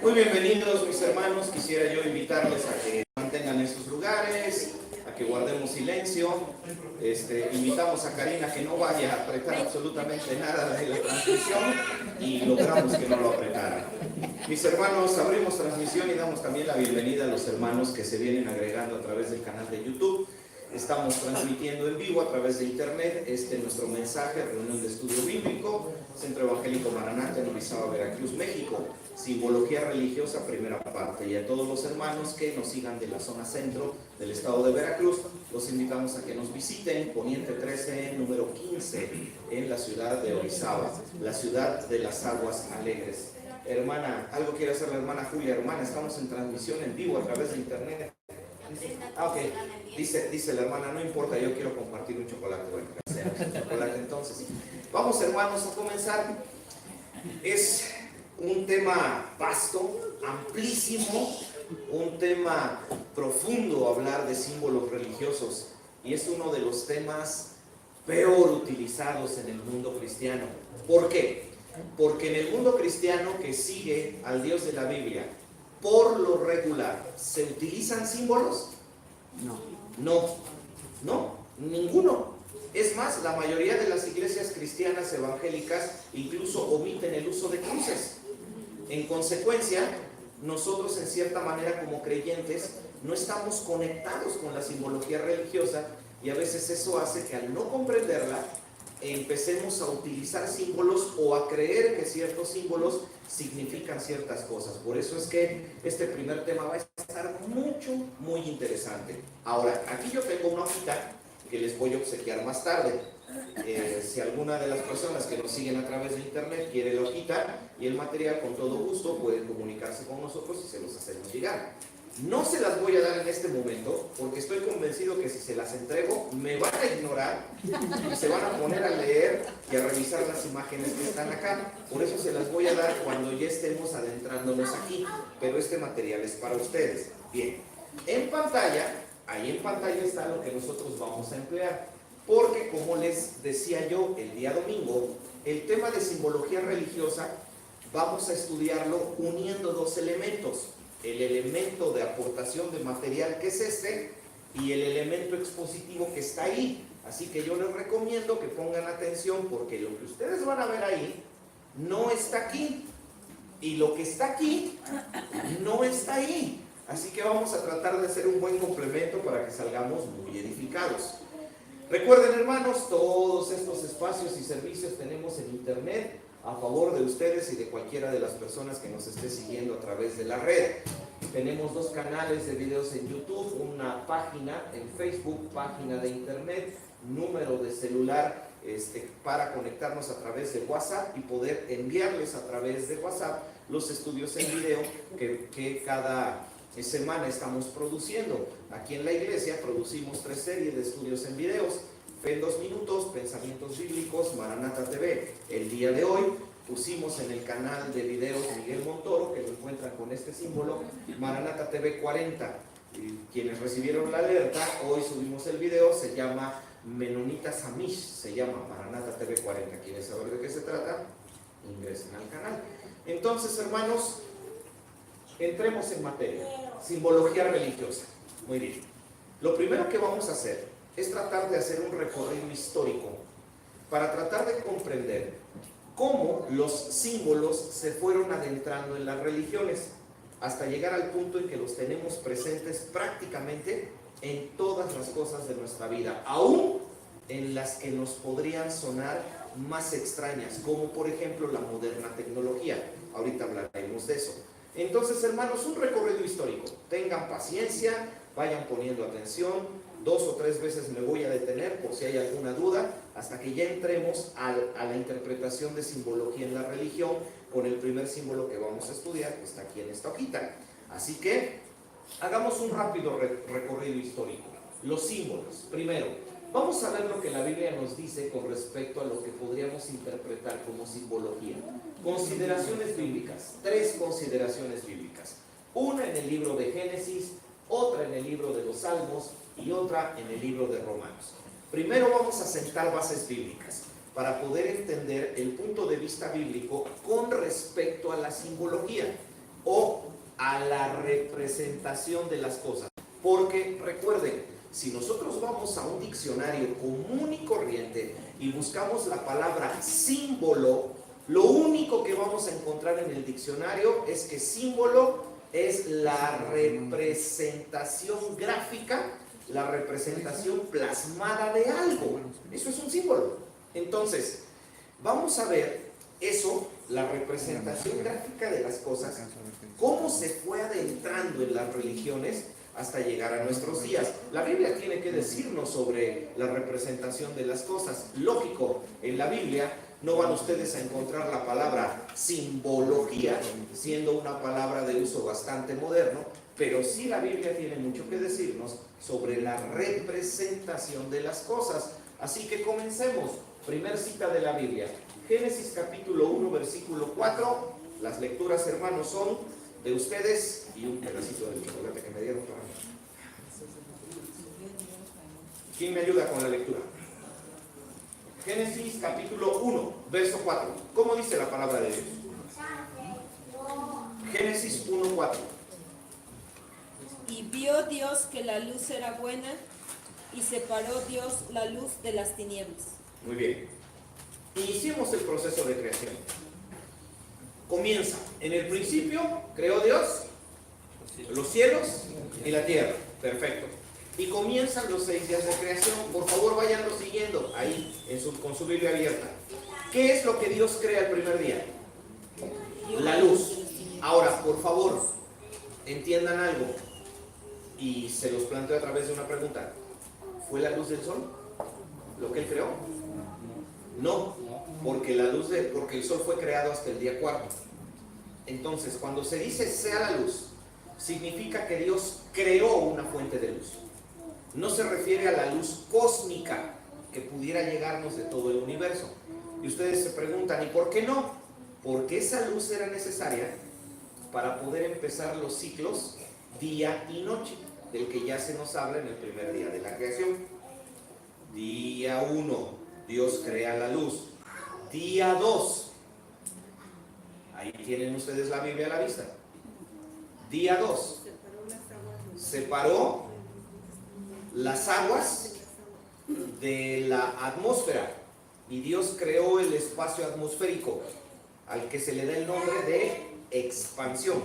Muy bienvenidos, mis hermanos. Quisiera yo invitarles a que mantengan en sus lugares, a que guardemos silencio. Invitamos a Karina que no vaya a apretar absolutamente nada de la transmisión y logramos que no lo apretara. Mis hermanos, abrimos transmisión y damos también la bienvenida a los hermanos que se vienen agregando a través del canal de YouTube. Estamos transmitiendo en vivo a través de internet nuestro mensaje, reunión de estudio bíblico, Centro Evangélico Maranata en Orizaba, Veracruz, México. Simbología religiosa, primera parte. Y a todos los hermanos que nos sigan de la zona centro del estado de Veracruz, los invitamos a que nos visiten, Poniente 13, número 15, en la ciudad de Orizaba, la ciudad de las aguas alegres. Hermana, ¿algo quiere hacer la hermana Julia? Hermana, estamos en transmisión en vivo a través de internet. Ok, dice la hermana, no importa, yo quiero compartir un chocolate. Bueno, gracias, chocolate entonces. Vamos, hermanos, a comenzar. Es un tema vasto, amplísimo, un tema profundo hablar de símbolos religiosos, y es uno de los temas peor utilizados en el mundo cristiano. ¿Por qué? Porque en el mundo cristiano que sigue al Dios de la Biblia, por lo regular, ¿se utilizan símbolos? No, ninguno. Es más, la mayoría de las iglesias cristianas evangélicas incluso omiten el uso de cruces. En consecuencia, nosotros en cierta manera como creyentes no estamos conectados con la simbología religiosa, y a veces eso hace que al no comprenderla empecemos a utilizar símbolos o a creer que ciertos símbolos significan ciertas cosas. Por eso es que este primer tema va a estar muy interesante. Ahora, aquí yo tengo una hojita que les voy a obsequiar más tarde. Si alguna de las personas que nos siguen a través de internet quiere la hojita y el material, con todo gusto pueden comunicarse con nosotros y se los hacemos llegar. No se las voy a dar en este momento porque estoy convencido que si se las entrego me van a ignorar y se van a poner a leer y a revisar las imágenes que están acá. Por eso se las voy a dar cuando ya estemos adentrándonos aquí, pero este material es para ustedes. Bien, en pantalla, ahí en pantalla está lo que nosotros vamos a emplear, porque como les decía yo el día domingo, el tema de simbología religiosa vamos a estudiarlo uniendo dos elementos: el elemento de aportación de material, que es y el elemento expositivo que está ahí. Así que yo les recomiendo que pongan atención, porque lo que ustedes van a ver ahí no está aquí, y lo que está aquí no está ahí. Así que vamos a tratar de hacer un buen complemento para que salgamos muy edificados. Recuerden, hermanos, todos estos espacios y servicios tenemos en internet a favor de ustedes y de cualquiera de las personas que nos esté siguiendo a través de la red. Tenemos dos canales de videos en YouTube, una página en Facebook, página de internet, número de celular para conectarnos a través de WhatsApp y poder enviarles a través de WhatsApp los estudios en video que cada semana estamos produciendo. Aquí en la iglesia producimos 3 series de estudios en videos: Fe en 2 minutos, Pensamientos Bíblicos, Maranata TV. El día de hoy pusimos en el canal de videos Miguel Montoro, que lo encuentran con este símbolo, Maranata TV 40. Y quienes recibieron la alerta, hoy subimos el video, se llama Menonitas Amish, se llama Maranata TV 40. ¿Quieren saber de qué se trata? Ingresen al canal. Entonces, hermanos, entremos en materia. Simbología religiosa. Muy bien. Lo primero que vamos a hacer es tratar de hacer un recorrido histórico para tratar de comprender cómo los símbolos se fueron adentrando en las religiones hasta llegar al punto en que los tenemos presentes prácticamente en todas las cosas de nuestra vida, aún en las que nos podrían sonar más extrañas, como por ejemplo la moderna tecnología. Ahorita hablaremos de eso. Entonces, hermanos, un recorrido histórico. Tengan paciencia, vayan poniendo atención. 2 o 3 veces me voy a detener por si hay alguna duda, hasta que ya entremos a la interpretación de simbología en la religión, con el primer símbolo que vamos a estudiar, que está aquí en esta hojita. Así que hagamos un rápido recorrido histórico. Los símbolos. Primero, vamos a ver lo que la Biblia nos dice con respecto a lo que podríamos interpretar como simbología. Consideraciones bíblicas. 3 consideraciones bíblicas. Una en el libro de Génesis, otra en el libro de los Salmos y otra en el libro de Romanos. Primero vamos a sentar bases bíblicas para poder entender el punto de vista bíblico con respecto a la simbología o a la representación de las cosas. Porque recuerden, si nosotros vamos a un diccionario común y corriente y buscamos la palabra símbolo, lo único que vamos a encontrar en el diccionario es que símbolo es la representación gráfica, la representación plasmada de algo. Eso es un símbolo. Entonces, vamos a ver eso, la representación gráfica de las cosas, cómo se fue adentrando en las religiones hasta llegar a nuestros días. La Biblia tiene que decirnos sobre la representación de las cosas. Lógico, en la Biblia no van ustedes a encontrar la palabra simbología, siendo una palabra de uso bastante moderno, pero sí la Biblia tiene mucho que decirnos sobre la representación de las cosas. Así que comencemos. Primer cita de la Biblia, Génesis capítulo 1, versículo 4. Las lecturas, hermanos, son de ustedes y un pedacito del chocolate que me dieron para mí. ¿Quién me ayuda con la lectura? Génesis capítulo 1, verso 4. ¿Cómo dice la palabra de Dios? Génesis 1, 4. Y vio Dios que la luz era buena, y separó Dios la luz de las tinieblas. Muy bien. Iniciemos el proceso de creación. Comienza. En el principio creó Dios los cielos y la tierra. Perfecto. Y comienzan los 6 días de creación. Por favor, váyanlo siguiendo ahí con su Biblia abierta. ¿Qué es lo que Dios crea el primer día? La luz. Ahora, por favor, entiendan algo. Y se los planteo a través de una pregunta. ¿Fue la luz del sol lo que Él creó? No, porque el sol fue creado hasta el día 4. Entonces, cuando se dice sea la luz, significa que Dios creó una fuente de luz. No se refiere a la luz cósmica que pudiera llegarnos de todo el universo. Y ustedes se preguntan, ¿y por qué no? Porque esa luz era necesaria para poder empezar los ciclos día y noche, del que ya se nos habla en el primer día de la creación. Día 1, Dios crea la luz. Día 2, ahí tienen ustedes la Biblia a la vista. Día 2, separó las aguas de la atmósfera y Dios creó el espacio atmosférico, al que se le da el nombre de expansión,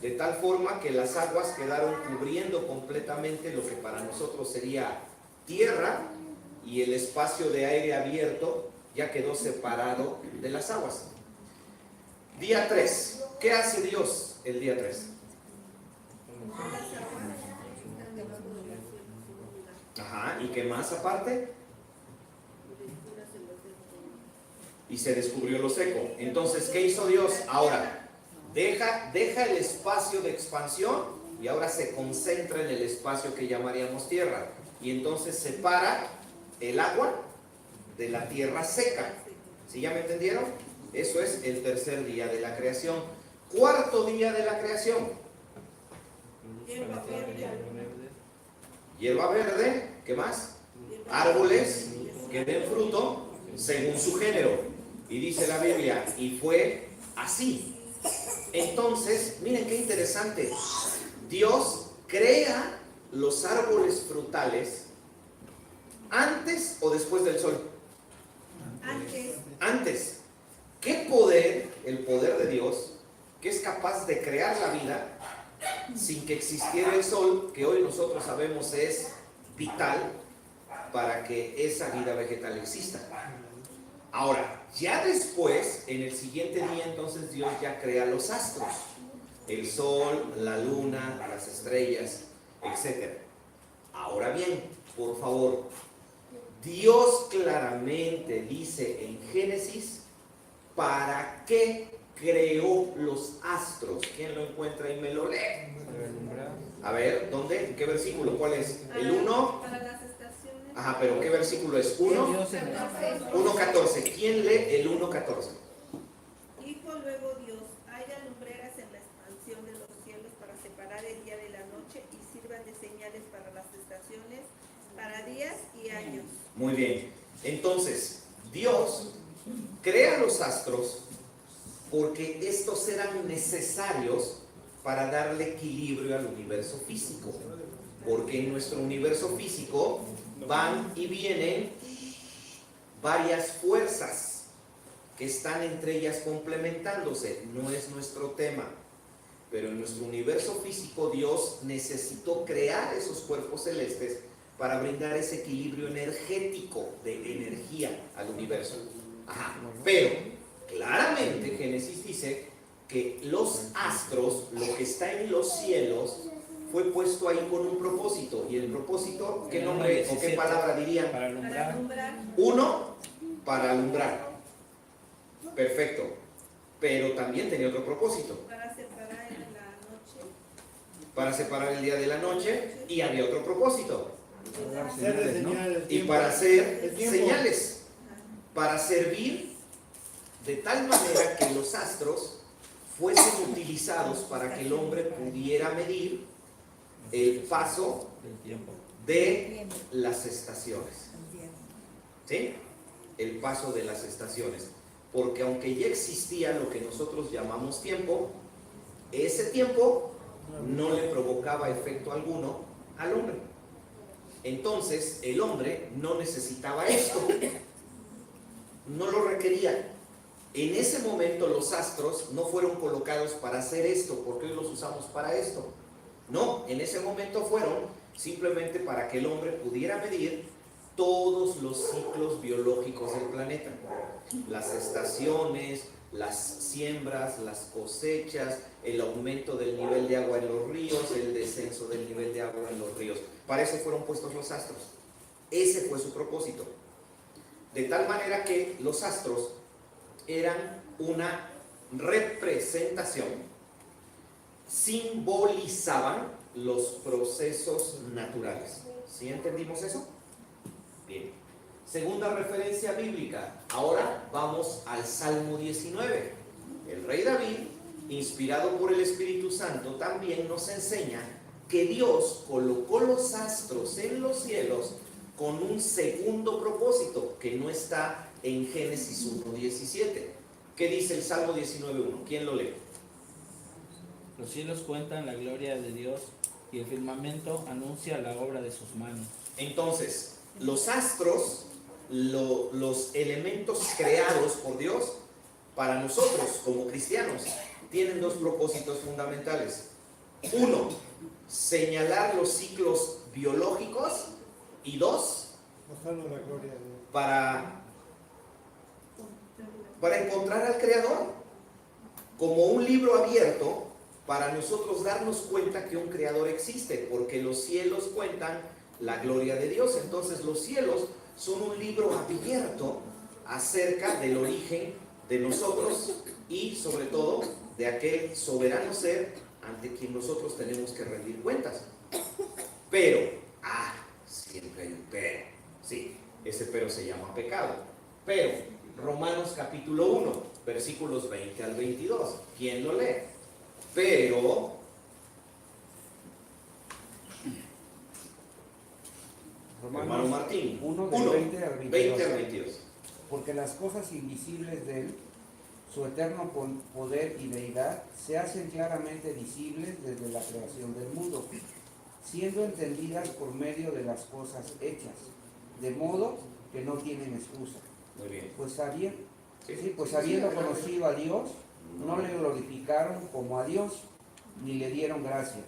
de tal forma que las aguas quedaron cubriendo completamente lo que para nosotros sería tierra, y el espacio de aire abierto ya quedó separado de las aguas. Día 3, ¿qué hace Dios el día 3? Ajá, ¿y qué más aparte? Y se descubrió lo seco. Entonces, ¿qué hizo Dios? Ahora, deja el espacio de expansión y ahora se concentra en el espacio que llamaríamos tierra. Y entonces separa el agua de la tierra seca. ¿Sí ya me entendieron? Eso es el tercer día de la creación. Cuarto día de la creación. Hierba verde, ¿qué más? Árboles que den fruto según su género. Y dice la Biblia, y fue así. Entonces, miren qué interesante. Dios crea los árboles frutales ¿antes o después del sol? Antes. ¿Qué poder, el poder de Dios, que es capaz de crear la vida sin que existiera el sol, que hoy nosotros sabemos es vital para que esa vida vegetal exista? Ahora, ya después, en el siguiente día, entonces Dios ya crea los astros, el sol, la luna, las estrellas, etc. Ahora bien, por favor, Dios claramente dice en Génesis para qué creó los astros. ¿Quién lo encuentra y me lo lee? A ver, ¿dónde? ¿En qué versículo? ¿Cuál es? ¿El 1? Para las estaciones. Ajá, pero ¿qué versículo es? 1:14. ¿Quién lee el 1:14? Dijo luego Dios, haya lumbreras en la expansión de los cielos para separar el día de la noche y sirvan de señales para las estaciones, para días y años. Muy bien. Entonces, Dios crea los astros porque estos eran necesarios para darle equilibrio al universo físico. Porque en nuestro universo físico van y vienen varias fuerzas que están entre ellas complementándose. No es nuestro tema. Pero en nuestro universo físico Dios necesitó crear esos cuerpos celestes para brindar ese equilibrio energético de energía al universo. Ajá. Pero claramente Génesis dice que los astros, lo que está en los cielos, fue puesto ahí con un propósito. ¿Y el propósito, qué nombre o qué palabra dirían? Para alumbrar. Uno, para alumbrar. Perfecto. Pero también tenía otro propósito. Para separar en la noche. Para separar el día de la noche, y había otro propósito. Hacerle señales, Y para hacer señales, para servir de tal manera que los astros fuesen utilizados para que el hombre pudiera medir el paso del tiempo. de las estaciones. ¿Sí? El paso de las estaciones. Porque aunque ya existía lo que nosotros llamamos tiempo, ese tiempo no le provocaba efecto alguno al hombre. Entonces el hombre no necesitaba esto, no lo requería. En ese momento los astros no fueron colocados para hacer esto, porque hoy los usamos para esto. No, en ese momento fueron simplemente para que el hombre pudiera medir todos los ciclos biológicos del planeta. Las estaciones, las siembras, las cosechas, el aumento del nivel de agua en los ríos, el descenso del nivel de agua en los ríos. Para eso fueron puestos los astros. Ese fue su propósito. De tal manera que los astros eran una representación, simbolizaban los procesos naturales. ¿Sí entendimos eso? Bien. Segunda referencia bíblica. Ahora vamos al Salmo 19. El rey David, inspirado por el Espíritu Santo, también nos enseña que Dios colocó los astros en los cielos con un segundo propósito que no está en Génesis 1:17. ¿Qué dice el Salmo 19:1? ¿Quién lo lee? Los cielos cuentan la gloria de Dios y el firmamento anuncia la obra de sus manos. Entonces, los astros, los elementos creados por Dios, para nosotros como cristianos, tienen dos propósitos fundamentales. Uno, señalar los ciclos biológicos, y dos, mostrando la gloria de Dios. Para encontrar al Creador, como un libro abierto para nosotros darnos cuenta que un Creador existe, porque los cielos cuentan la gloria de Dios. Entonces los cielos son un libro abierto acerca del origen de nosotros y sobre todo de aquel soberano ser ante quien nosotros tenemos que rendir cuentas. Pero, siempre hay un pero. Sí, ese pero se llama pecado. Pero, Romanos capítulo 1, versículos 20 al 22. ¿Quién lo lee? Pero, hermano Martín, 1 del 20 al 22. 20 al 22. Porque las cosas invisibles de él, su eterno poder y deidad, se hacen claramente visibles desde la creación del mundo, siendo entendidas por medio de las cosas hechas, de modo que no tienen excusa. Muy bien. Pues habiendo conocido a Dios, no le glorificaron como a Dios, ni le dieron gracias,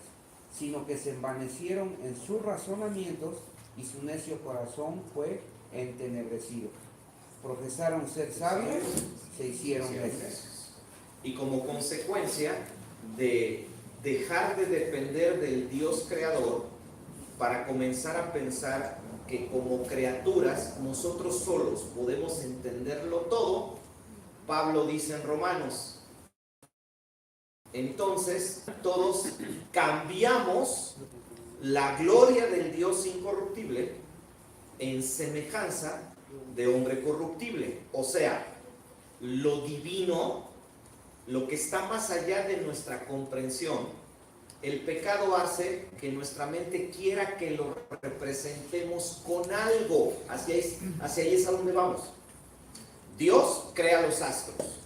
sino que se envanecieron en sus razonamientos y su necio corazón fue entenebrecido. Profesaron ser sabios, se hicieron necios. Y como consecuencia de dejar de depender del Dios creador para comenzar a pensar que como criaturas nosotros solos podemos entenderlo todo, Pablo dice en Romanos, entonces todos cambiamos la gloria del Dios incorruptible en semejanza de hombre corruptible. O sea, lo divino, lo que está más allá de nuestra comprensión, el pecado hace que nuestra mente quiera que lo representemos con algo. Hacia ahí es a donde vamos. Dios crea los astros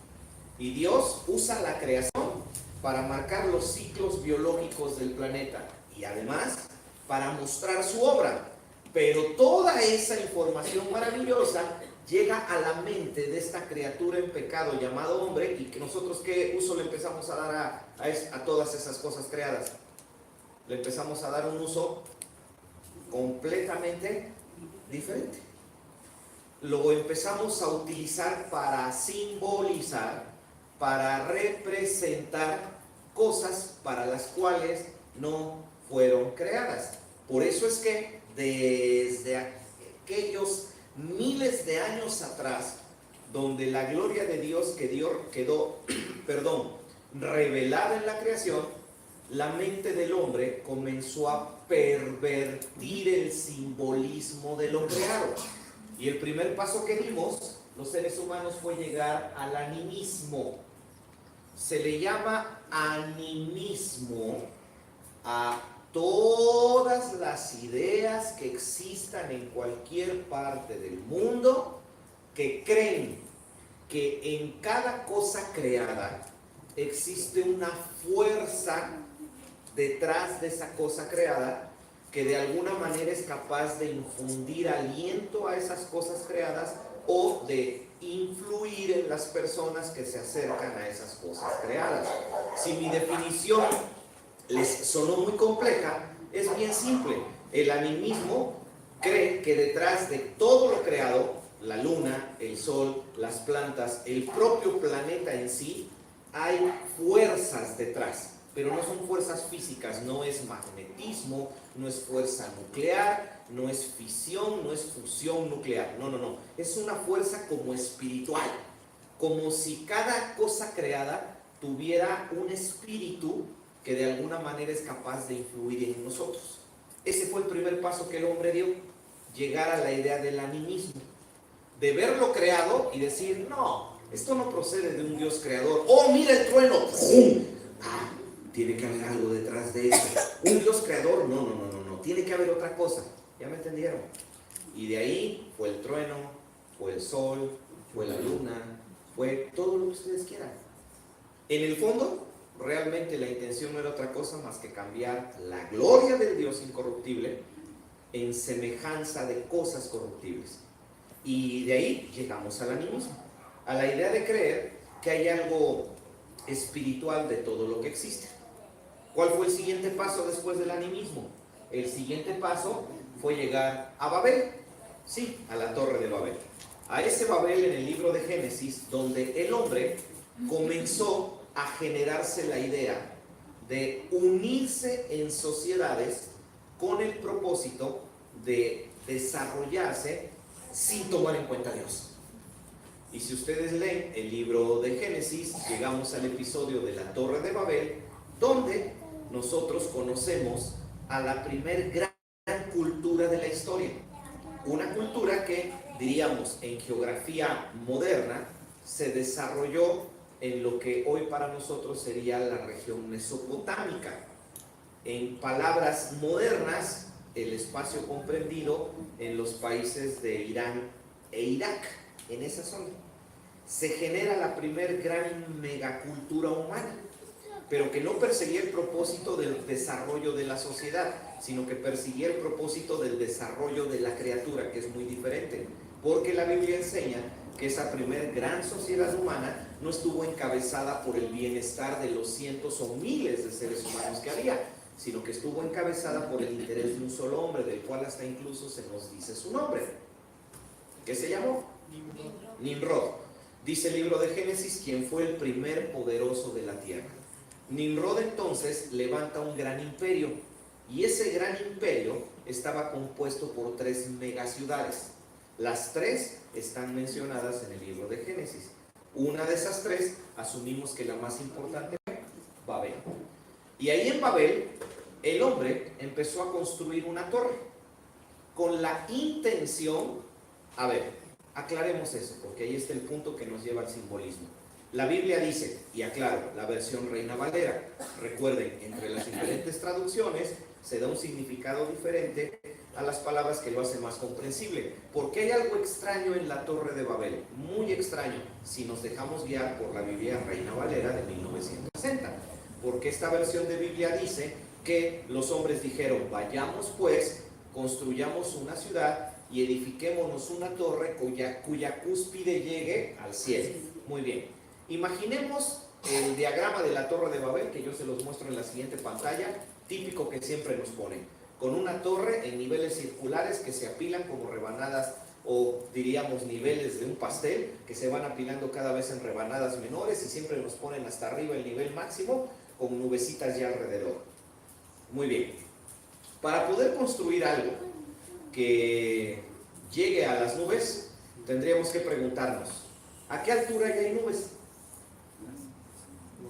y Dios usa la creación para marcar los ciclos biológicos del planeta y además para mostrar su obra. Pero toda esa información maravillosa llega a la mente de esta criatura en pecado llamado hombre, y que nosotros ¿qué uso le empezamos a dar a todas esas cosas creadas? Le empezamos a dar un uso completamente diferente. Lo empezamos a utilizar para simbolizar, para representar cosas para las cuales no fueron creadas. Por eso es que desde aquellos miles de años atrás, donde la gloria de Dios quedó revelada en la creación, la mente del hombre comenzó a pervertir el simbolismo de lo creado. Y el primer paso que dimos, los seres humanos, fue llegar al animismo. Se le llama animismo a todas las ideas que existan en cualquier parte del mundo que creen que en cada cosa creada existe una fuerza detrás de esa cosa creada que de alguna manera es capaz de infundir aliento a esas cosas creadas o de influir en las personas que se acercan a esas cosas creadas. Si mi definición les sonó muy compleja, es bien simple. El animismo cree que detrás de todo lo creado, la luna, el sol, las plantas, el propio planeta en sí, hay fuerzas detrás, pero no son fuerzas físicas, no es magnetismo, no es fuerza nuclear, no es fisión, no es fusión nuclear, no, es una fuerza como espiritual, como si cada cosa creada tuviera un espíritu que de alguna manera es capaz de influir en nosotros. Ese fue el primer paso que el hombre dio, llegar a la idea del animismo, de ver lo creado y decir, no, esto no procede de un Dios creador. ¡Oh, mira el trueno! ¡Pum! Ah, tiene que haber algo detrás de eso. Un Dios creador, no, tiene que haber otra cosa. ¿Ya me entendieron? Y de ahí fue el trueno, fue el sol, fue la luna, fue todo lo que ustedes quieran. En el fondo, realmente la intención no era otra cosa más que cambiar la gloria del Dios incorruptible en semejanza de cosas corruptibles. Y de ahí llegamos al animismo, a la idea de creer que hay algo espiritual de todo lo que existe. ¿Cuál fue el siguiente paso después del animismo? El siguiente paso fue llegar a Babel, sí, a la Torre de Babel. A ese Babel en el libro de Génesis, donde el hombre comenzó a generarse la idea de unirse en sociedades con el propósito de desarrollarse sin tomar en cuenta a Dios. Y si ustedes leen el libro de Génesis, llegamos al episodio de la Torre de Babel, donde nosotros conocemos a la primer gran cultura de la historia. Una cultura que, diríamos, en geografía moderna, se desarrolló en lo que hoy para nosotros sería la región mesopotámica. En palabras modernas, el espacio comprendido en los países de Irán e Irak, en esa zona. Se genera la primer gran megacultura humana, pero que no perseguía el propósito del desarrollo de la sociedad, sino que perseguía el propósito del desarrollo de la criatura, que es muy diferente, porque la Biblia enseña que esa primer gran sociedad humana no estuvo encabezada por el bienestar de los cientos o miles de seres humanos que había, sino que estuvo encabezada por el interés de un solo hombre, del cual hasta incluso se nos dice su nombre. ¿Qué se llamó? Nimrod. Dice el libro de Génesis, quien fue el primer poderoso de la tierra. Nimrod entonces levanta un gran imperio, y ese gran imperio estaba compuesto por 3 megaciudades. Las 3 están mencionadas en el libro de Génesis. Una de esas 3, asumimos que la más importante fue Babel. Y ahí en Babel, el hombre empezó a construir una torre con la intención, a ver, aclaremos eso, porque ahí está el punto que nos lleva al simbolismo. La Biblia dice, y aclaro, la versión Reina Valera. Recuerden, entre las diferentes traducciones se da un significado diferente a las palabras que lo hace más comprensible. Porque hay algo extraño en la Torre de Babel, muy extraño, si nos dejamos guiar por la Biblia Reina Valera de 1960. Porque esta versión de Biblia dice que los hombres dijeron, vayamos pues, construyamos una ciudad y edifiquémonos una torre cuya cúspide llegue al cielo. Muy bien. Imaginemos el diagrama de la Torre de Babel, que yo se los muestro en la siguiente pantalla, típico que siempre nos ponen, con una torre en niveles circulares que se apilan como rebanadas, o diríamos niveles de un pastel, que se van apilando cada vez en rebanadas menores y siempre nos ponen hasta arriba el nivel máximo, con nubecitas ya alrededor. Muy bien. Para poder construir algo que llegue a las nubes, tendríamos que preguntarnos, ¿a qué altura ya hay nubes?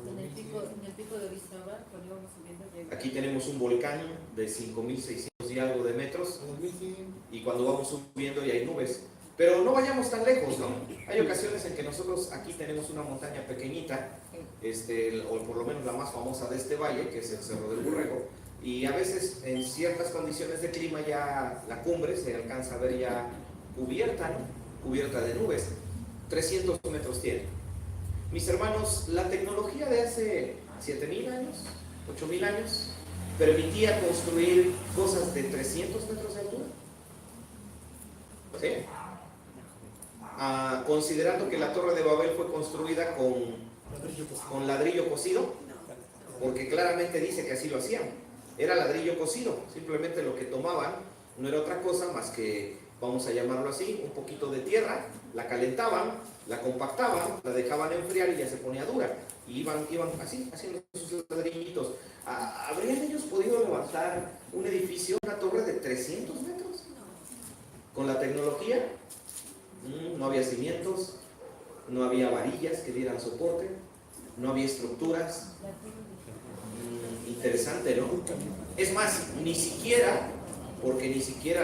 En el pico de Orizaba, cuando íbamos subiendo, llegamos. Aquí tenemos un volcán de 5.600 y algo de metros, y cuando vamos subiendo ya hay nubes. Pero no vayamos tan lejos, ¿no? Hay ocasiones en que nosotros aquí tenemos una montaña pequeñita, o por lo menos la más famosa de este valle, que es el Cerro del Borrego, y a veces en ciertas condiciones de clima ya la cumbre se alcanza a ver ya cubierta, ¿no? Cubierta de nubes. 300 metros tiene. Mis hermanos, la tecnología de hace 7.000 años, 8.000 años, permitía construir cosas de 300 metros de altura. ¿Sí? Considerando que la Torre de Babel fue construida con ladrillo cocido, porque claramente dice que así lo hacían. Era ladrillo cocido, simplemente lo que tomaban no era otra cosa más que, vamos a llamarlo así, un poquito de tierra, la calentaban, la compactaban, la dejaban enfriar y ya se ponía dura. Y iban así, haciendo sus ladrillitos. ¿Habrían ellos podido levantar un edificio, una torre de 300 metros? Con la tecnología, no había cimientos, no había varillas que dieran soporte, no había estructuras. Interesante, ¿no? Es más, ni siquiera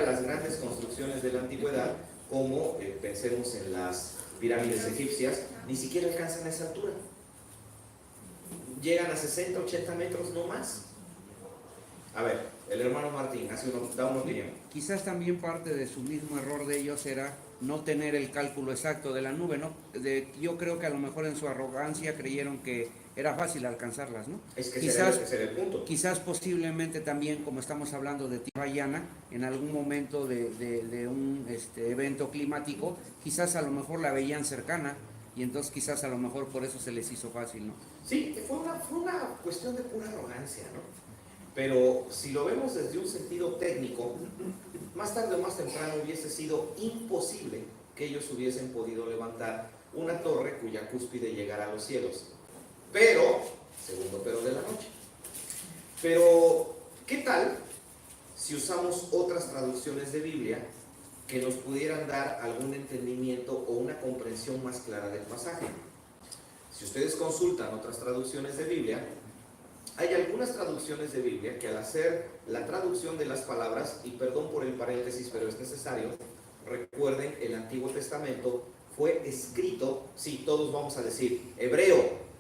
las grandes construcciones de la antigüedad, como pensemos en las pirámides egipcias, ni siquiera alcanzan a esa altura. Llegan a 60, 80 metros, no más. A ver, el hermano Martín da una opinión. Quizás también parte de su mismo error de ellos era no tener el cálculo exacto de la nube, ¿no? Yo creo que a lo mejor en su arrogancia creyeron que era fácil alcanzarlas, ¿no? Es que quizás, ese era el punto. Quizás posiblemente también, como estamos hablando de tierra llana, en algún momento de un evento climático, quizás a lo mejor la veían cercana y entonces quizás a lo mejor por eso se les hizo fácil, ¿no? Sí, fue una cuestión de pura arrogancia, ¿no? Pero si lo vemos desde un sentido técnico, más tarde o más temprano hubiese sido imposible que ellos hubiesen podido levantar una torre cuya cúspide llegara a los cielos. Pero, segundo pero de la noche. Pero, ¿qué tal si usamos otras traducciones de Biblia que nos pudieran dar algún entendimiento o una comprensión más clara del pasaje? Si ustedes consultan otras traducciones de Biblia, hay algunas traducciones de Biblia que al hacer la traducción de las palabras, y perdón por el paréntesis, pero es necesario, recuerden, el Antiguo Testamento fue escrito, sí, todos vamos a decir, hebreo,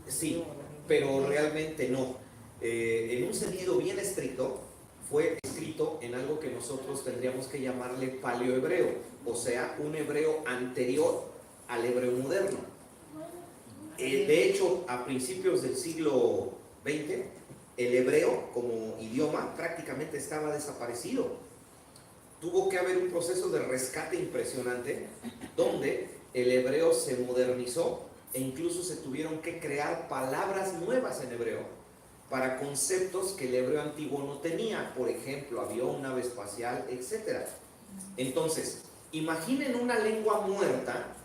sí, pero realmente no. En un sentido bien estricto, fue escrito en algo que nosotros tendríamos que llamarle paleohebreo, o sea, un hebreo anterior al hebreo moderno. De hecho, a principios del siglo XX, el hebreo como idioma prácticamente estaba desaparecido. Tuvo que haber un proceso de rescate impresionante donde el hebreo se modernizó e incluso se tuvieron que crear palabras nuevas en hebreo para conceptos que el hebreo antiguo no tenía, por ejemplo, avión, nave espacial, etc. Entonces, imaginen una lengua muerta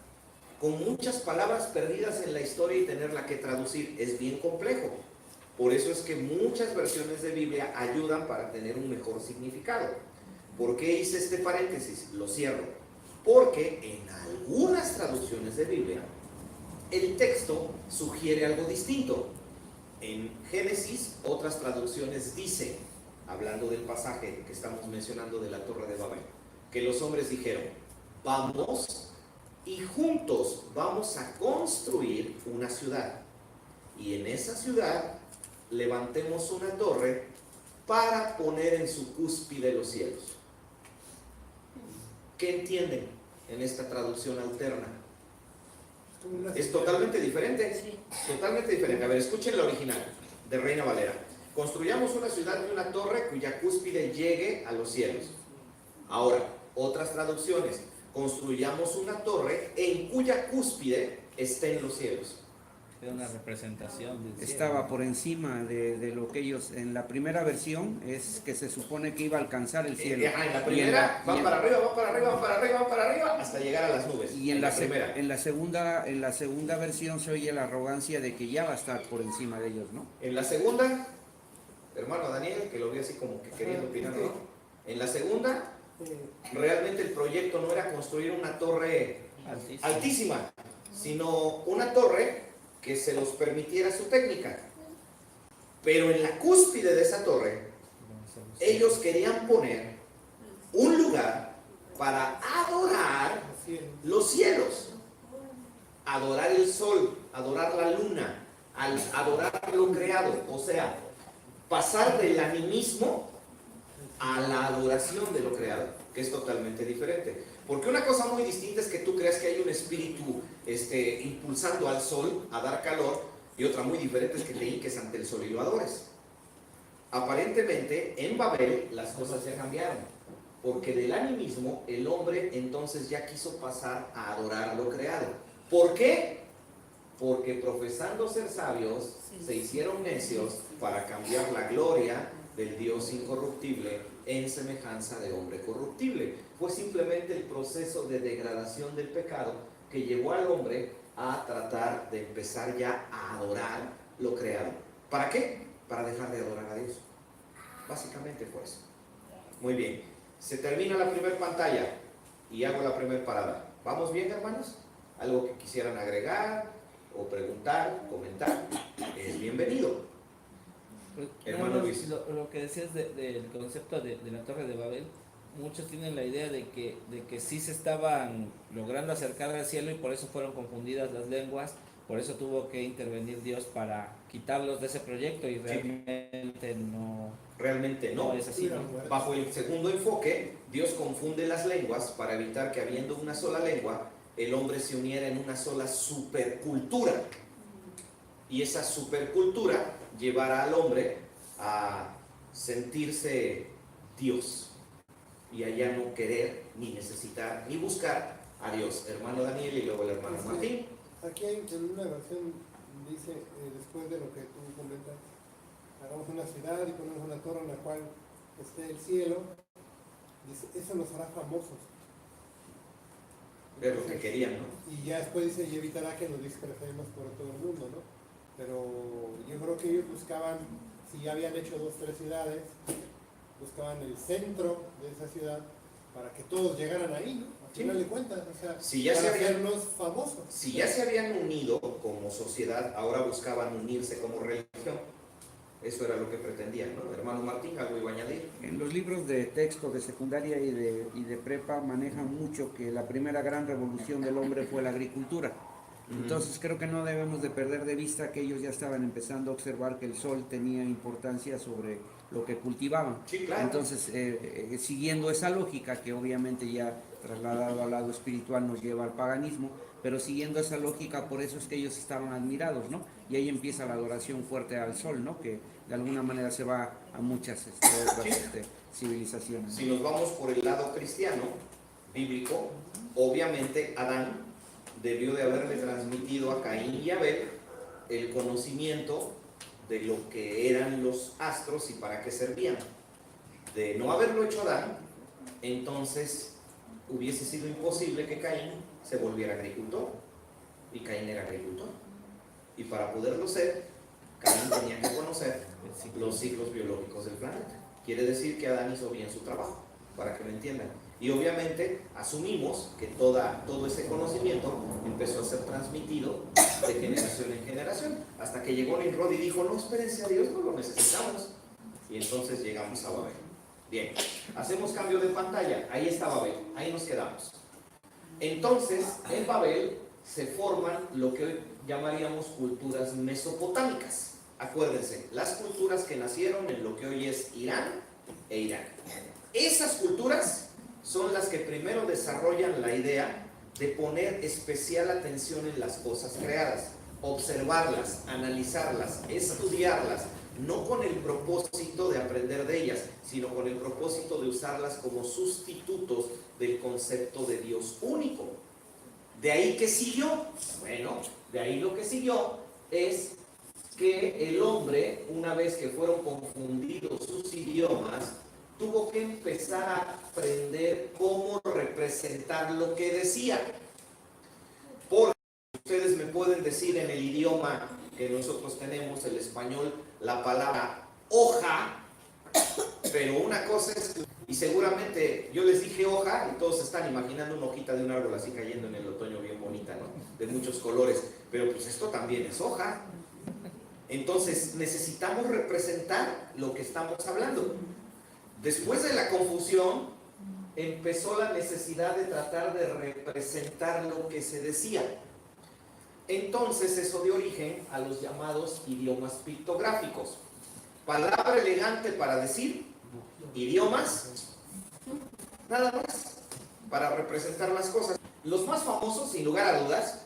con muchas palabras perdidas en la historia y tenerla que traducir. Es bien complejo. Por eso es que muchas versiones de Biblia ayudan para tener un mejor significado. ¿Por qué hice este paréntesis? Lo cierro. Porque en algunas traducciones de Biblia, el texto sugiere algo distinto. En Génesis, otras traducciones dicen, hablando del pasaje que estamos mencionando de la Torre de Babel, que los hombres dijeron, vamos y juntos vamos a construir una ciudad. Y en esa ciudad levantemos una torre para poner en su cúspide los cielos. ¿Qué entienden en esta traducción alterna? Es totalmente diferente. Sí. Totalmente diferente. A ver, escuchen la original de Reina Valera. Construyamos una ciudad y una torre cuya cúspide llegue a los cielos. Ahora, otras traducciones. Construyamos una torre en cuya cúspide estén los cielos. Era una representación del cielo. Estaba por encima de lo que ellos, en la primera versión, es que se supone que iba a alcanzar el cielo. En la primera va para arriba, va para arriba, va para arriba, va para arriba, hasta llegar a las nubes. Y en la primera. en la segunda versión se oye la arrogancia de que ya va a estar por encima de ellos, ¿no? En la segunda, hermano Daniel, que lo vi así como que queriendo opinar, ¿no? En la segunda, realmente el proyecto no era construir una torre altísima, sino una torre que se los permitiera su técnica. Pero en la cúspide de esa torre, ellos querían poner un lugar para adorar los cielos, adorar el sol, adorar la luna, adorar lo creado, o sea, pasar del animismo a la adoración de lo creado, que es totalmente diferente. Porque una cosa muy distinta es que tú creas que hay un espíritu impulsando al sol a dar calor, y otra muy diferente es que te hinques ante el sol y lo adores. Aparentemente en Babel las cosas ya cambiaron, porque del animismo el hombre entonces ya quiso pasar a adorar lo creado. ¿Por qué? Porque profesando ser sabios se hicieron necios para cambiar la gloria del Dios incorruptible en semejanza de hombre corruptible. Fue simplemente el proceso de degradación del pecado que llevó al hombre a tratar de empezar ya a adorar lo creado. ¿Para qué? Para dejar de adorar a Dios. Básicamente fue eso. Muy bien, se termina la primera pantalla y hago la primera parada. ¿Vamos bien, hermanos? ¿Algo que quisieran agregar o preguntar, comentar? Es bienvenido. Hermano Luis. Lo que decías del concepto de la Torre de Babel, muchos tienen la idea de que sí se estaban logrando acercar al cielo y por eso fueron confundidas las lenguas, por eso tuvo que intervenir Dios para quitarlos de ese proyecto y realmente no. Realmente no. Es así, ¿no? Bajo el segundo enfoque, Dios confunde las lenguas para evitar que habiendo una sola lengua, el hombre se uniera en una sola supercultura. Y esa supercultura llevará al hombre a sentirse Dios y a ya no querer, ni necesitar, ni buscar a Dios. Hermano Daniel y luego el hermano Martín. Aquí hay, en una versión dice, después de lo que tú comentas, hagamos una ciudad y ponemos una torre en la cual esté el cielo. Dice, eso nos hará famosos. Es lo que querían, ¿no? Y ya después dice, y evitará que nos dispersemos por todo el mundo, ¿no? Pero yo creo que ellos buscaban, si ya habían hecho 2 o 3 ciudades, buscaban el centro de esa ciudad para que todos llegaran ahí, ¿no? Al final de cuentas, o sea, si ya para se habían, hacernos famosos. si ya se habían unido como sociedad, ahora buscaban unirse como religión. Eso era lo que pretendían, ¿no? Hermano Martín, ¿algo iba a añadir? En los libros de texto de secundaria y de prepa manejan mucho que la primera gran revolución del hombre fue la agricultura. Entonces creo que no debemos de perder de vista que ellos ya estaban empezando a observar que el sol tenía importancia sobre lo que cultivaban. Sí, claro. Entonces, siguiendo esa lógica que obviamente ya trasladado al lado espiritual nos lleva al paganismo, pero siguiendo esa lógica, por eso es que ellos estaban admirados, ¿no? Y ahí empieza la adoración fuerte al sol, ¿no? Que de alguna manera se va a muchas otras civilizaciones. Si nos vamos por el lado cristiano, bíblico, obviamente Adán debió de haberle transmitido a Caín y Abel el conocimiento de lo que eran los astros y para qué servían. De no haberlo hecho Adán, entonces hubiese sido imposible que Caín se volviera agricultor. Y Caín era agricultor. Y para poderlo ser, Caín tenía que conocer los ciclos biológicos del planeta. Quiere decir que Adán hizo bien su trabajo, para que lo entiendan. Y obviamente asumimos que todo ese conocimiento empezó a ser transmitido de generación en generación, hasta que llegó Nimrod y dijo, no, espérense a Dios, no lo necesitamos. Y entonces llegamos a Babel. Bien, hacemos cambio de pantalla, ahí está Babel, ahí nos quedamos. Entonces, en Babel se forman lo que hoy llamaríamos culturas mesopotámicas. Acuérdense, las culturas que nacieron en lo que hoy es Irán e Irak. Esas culturas son las que primero desarrollan la idea de poner especial atención en las cosas creadas, observarlas, analizarlas, estudiarlas, no con el propósito de aprender de ellas, sino con el propósito de usarlas como sustitutos del concepto de Dios único. ¿De ahí qué siguió? Bueno, de ahí lo que siguió es que el hombre, una vez que fueron confundidos sus idiomas, tuvo que empezar a aprender cómo representar lo que decía. Porque ustedes me pueden decir en el idioma que nosotros tenemos, el español, la palabra hoja, pero una cosa es, y seguramente yo les dije hoja y todos están imaginando una hojita de un árbol así cayendo en el otoño bien bonita, ¿no? De muchos colores, pero pues esto también es hoja. Entonces necesitamos representar lo que estamos hablando. Después de la confusión, empezó la necesidad de tratar de representar lo que se decía. Entonces eso dio origen a los llamados idiomas pictográficos. Palabra elegante para decir idiomas, nada más, para representar las cosas. Los más famosos, sin lugar a dudas,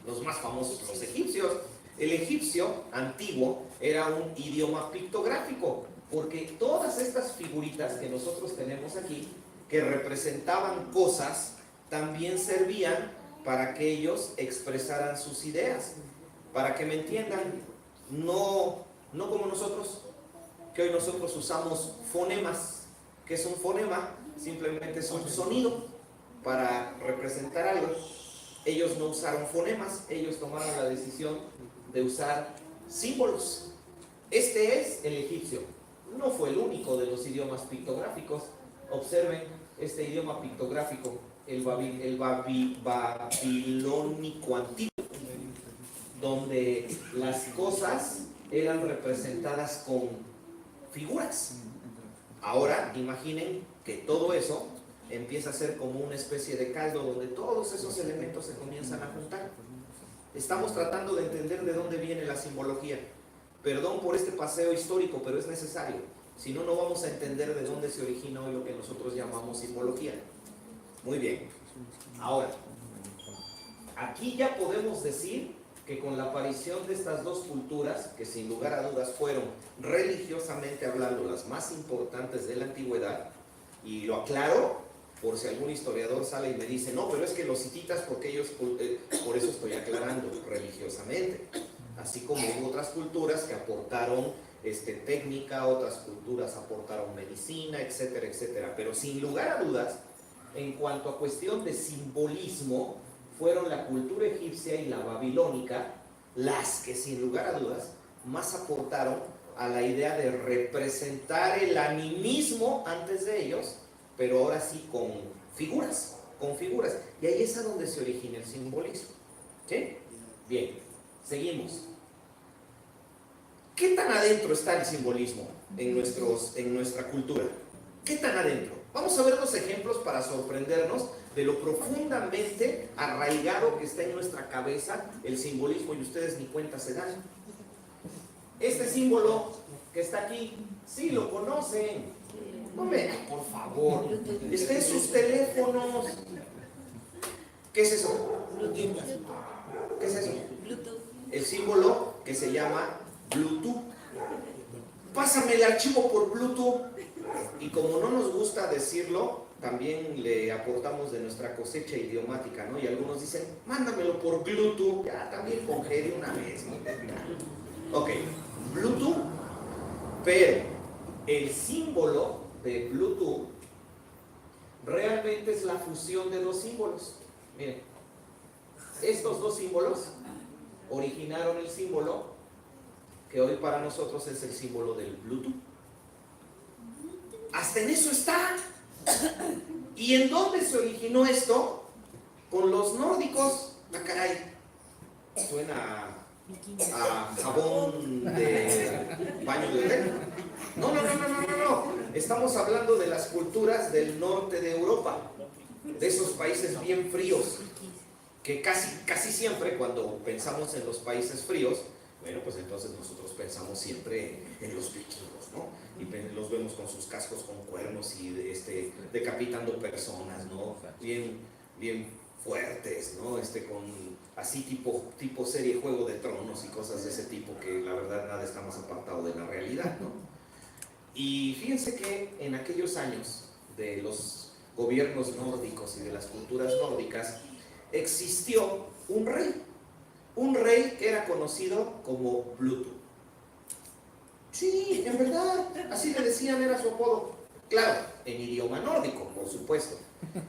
los más famosos, los egipcios. El egipcio antiguo era un idioma pictográfico, porque todas estas figuritas que nosotros tenemos aquí, que representaban cosas, también servían para que ellos expresaran sus ideas. Para que me entiendan, no como nosotros, que hoy nosotros usamos fonemas. ¿Qué es un fonema? Simplemente es un sonido para representar algo. Ellos no usaron fonemas, ellos tomaron la decisión de usar símbolos. Este es el egipcio. No fue el único de los idiomas pictográficos. Observen este idioma pictográfico, el babilónico antiguo, donde las cosas eran representadas con figuras. Ahora imaginen que todo eso empieza a ser como una especie de caldo donde todos esos elementos se comienzan a juntar. Estamos tratando de entender de dónde viene la simbología. Perdón por este paseo histórico, pero es necesario. Si no, no vamos a entender de dónde se origina hoy lo que nosotros llamamos simbología. Muy bien. Ahora, aquí ya podemos decir que con la aparición de estas dos culturas, que sin lugar a dudas fueron religiosamente hablando las más importantes de la antigüedad, y lo aclaro por si algún historiador sale y me dice, no, pero es que los hititas, porque ellos, por eso estoy aclarando, religiosamente. Así como hubo otras culturas que aportaron técnica, otras culturas aportaron medicina, etcétera, etcétera. Pero sin lugar a dudas, en cuanto a cuestión de simbolismo, fueron la cultura egipcia y la babilónica las que sin lugar a dudas más aportaron a la idea de representar el animismo antes de ellos, pero ahora sí con figuras. Y ahí es a donde se origina el simbolismo. ¿Sí? Bien, seguimos. ¿Qué tan adentro está el simbolismo en nuestra cultura? ¿Qué tan adentro? Vamos a ver dos ejemplos para sorprendernos de lo profundamente arraigado que está en nuestra cabeza el simbolismo y ustedes ni cuenta se dan. Este símbolo que está aquí, sí lo conocen. No me digan, por favor. Está en sus teléfonos. ¿Qué es eso? ¿Qué es eso? El símbolo que se llama Bluetooth. Pásame el archivo por Bluetooth. Y como no nos gusta decirlo, también le aportamos de nuestra cosecha idiomática, ¿no? Y algunos dicen, mándamelo por Bluetooth. Ya, también congele una vez, ¿no? Ok, Bluetooth. Pero el símbolo de Bluetooth realmente es la fusión de dos símbolos. Miren, estos dos símbolos originaron el símbolo que hoy para nosotros es el símbolo del Bluetooth. Hasta en eso está. ¿Y en dónde se originó esto? Con los nórdicos. Ah, caray. Suena a jabón de baño de hotel. No. Estamos hablando de las culturas del norte de Europa. de esos países bien fríos, que casi siempre cuando pensamos en los países fríos, bueno, pues entonces nosotros pensamos siempre en los vikingos, ¿no? Y los vemos con sus cascos con cuernos y decapitando personas, ¿no? Bien fuertes, ¿no? Así tipo serie Juego de Tronos y cosas de ese tipo, que la verdad nada está más apartado de la realidad, ¿no? Y fíjense que en aquellos años de los gobiernos nórdicos y de las culturas nórdicas existió un rey que era conocido como Bluetooth. Sí, en verdad, así le decían, era su apodo. Claro, en idioma nórdico, por supuesto.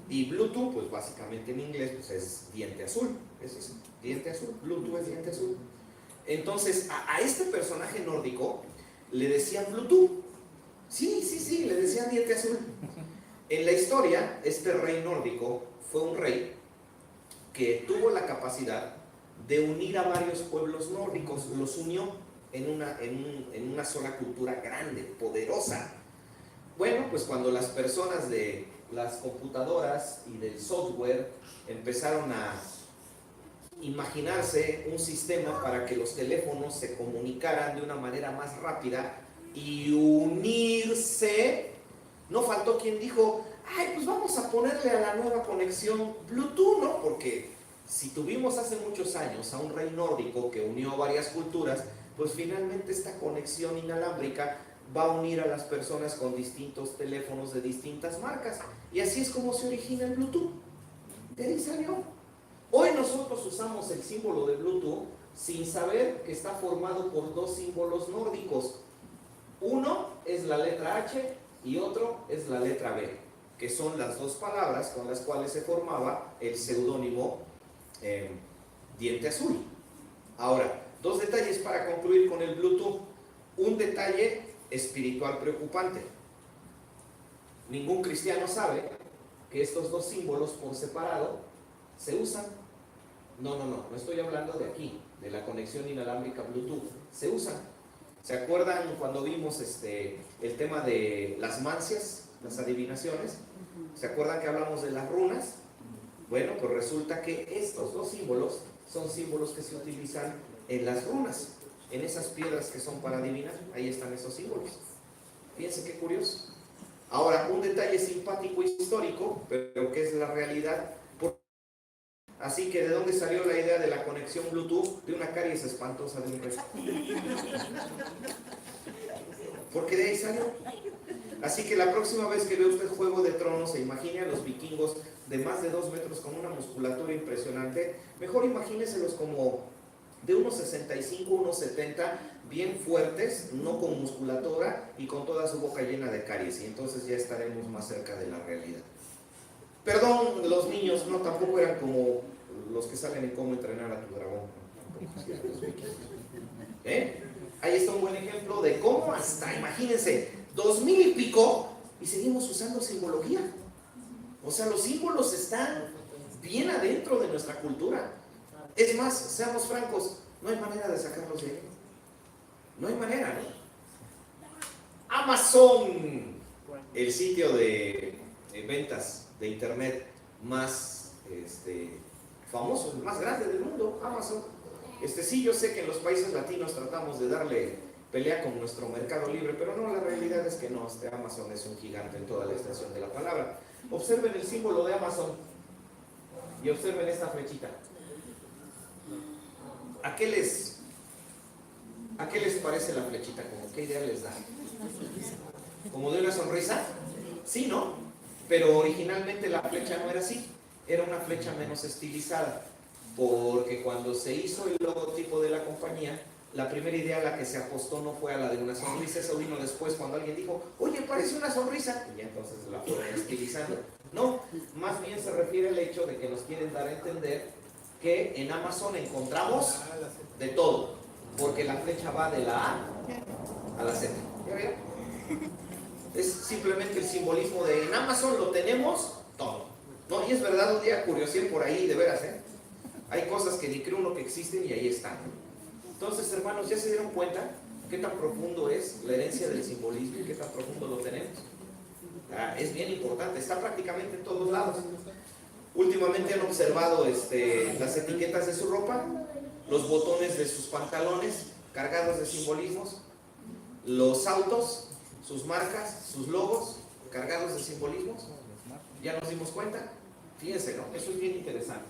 Y Bluetooth, pues básicamente en inglés, pues es diente azul. Es diente azul, Bluetooth es diente azul. Entonces, a este personaje nórdico le decían Bluetooth. Sí, le decían diente azul. En la historia, este rey nórdico fue un rey que tuvo la capacidad de unir a varios pueblos nórdicos, los unió en una sola cultura grande, poderosa. Bueno, pues cuando las personas de las computadoras y del software empezaron a imaginarse un sistema para que los teléfonos se comunicaran de una manera más rápida y unirse, no faltó quien dijo, ay, pues vamos a ponerle a la nueva conexión Bluetooth, ¿no? Porque si tuvimos hace muchos años a un rey nórdico que unió varias culturas, pues finalmente esta conexión inalámbrica va a unir a las personas con distintos teléfonos de distintas marcas. Y así es como se origina el Bluetooth. De ahí salió. Hoy nosotros usamos el símbolo de Bluetooth sin saber que está formado por dos símbolos nórdicos. Uno es la letra H y otro es la letra B, que son las dos palabras con las cuales se formaba el seudónimo diente azul. Ahora, dos detalles para concluir con el Bluetooth. Un detalle espiritual preocupante. Ningún cristiano sabe que estos dos símbolos por separado se usan. No estoy hablando de aquí, de la conexión inalámbrica Bluetooth. Se usan. ¿Se acuerdan cuando vimos el tema de las mancias, las adivinaciones? ¿Se acuerdan que hablamos de las runas? Bueno, pues resulta que estos dos símbolos son símbolos que se utilizan en las runas, en esas piedras que son para adivinar. Ahí están esos símbolos. Fíjense qué curioso. Ahora, un detalle simpático e histórico, pero que es la realidad. Así que, ¿de dónde salió la idea de la conexión Bluetooth? De una caries espantosa de un rey. Porque de ahí salió. Así que la próxima vez que vea usted Juego de Tronos, se imagine a los vikingos de más de 2 metros con una musculatura impresionante. Mejor imagíneselos como de unos 65, unos 70, bien fuertes, no con musculatura y con toda su boca llena de caries. Y entonces ya estaremos más cerca de la realidad. Perdón, los niños, no, tampoco eran como los que salen en Cómo entrenar a tu dragón. Ahí está un buen ejemplo de cómo hasta, imagínense, 2000 y pico y seguimos usando simbología. O sea, los símbolos están bien adentro de nuestra cultura. Es más, seamos francos, no hay manera de sacarlos de ahí. No hay manera, ¿no? Amazon, el sitio de ventas de internet más famoso, el más grande del mundo, Amazon. Sí, yo sé que en los países latinos tratamos de darle pelea con nuestro mercado libre, pero no, la realidad es que no, Amazon es un gigante en toda la extensión de la palabra. Observen el símbolo de Amazon y observen esta flechita. ¿A qué les parece la flechita? ¿Cómo qué idea les da? ¿Como de una sonrisa? Sí, ¿no? Pero originalmente la flecha no era así, era una flecha menos estilizada, porque cuando se hizo el logotipo de la compañía, la primera idea a la que se apostó no fue a la de una sonrisa, eso vino después cuando alguien dijo, oye, parece una sonrisa, y ya entonces la fueron estilizando. No, más bien se refiere al hecho de que nos quieren dar a entender que en Amazon encontramos de todo, porque la flecha va de la A a la Z. ¿Ya vieron? Es simplemente el simbolismo de en Amazon lo tenemos todo. No, y es verdad, un día curiosé por ahí, de veras, hay cosas que ni cree uno que existen y ahí están. Entonces, hermanos, ¿ya se dieron cuenta qué tan profundo es la herencia del simbolismo y qué tan profundo lo tenemos? Es bien importante, está prácticamente en todos lados. Últimamente han observado las etiquetas de su ropa, los botones de sus pantalones cargados de simbolismos, los autos, sus marcas, sus logos cargados de simbolismos. ¿Ya nos dimos cuenta? Fíjense, ¿no? Eso es bien interesante.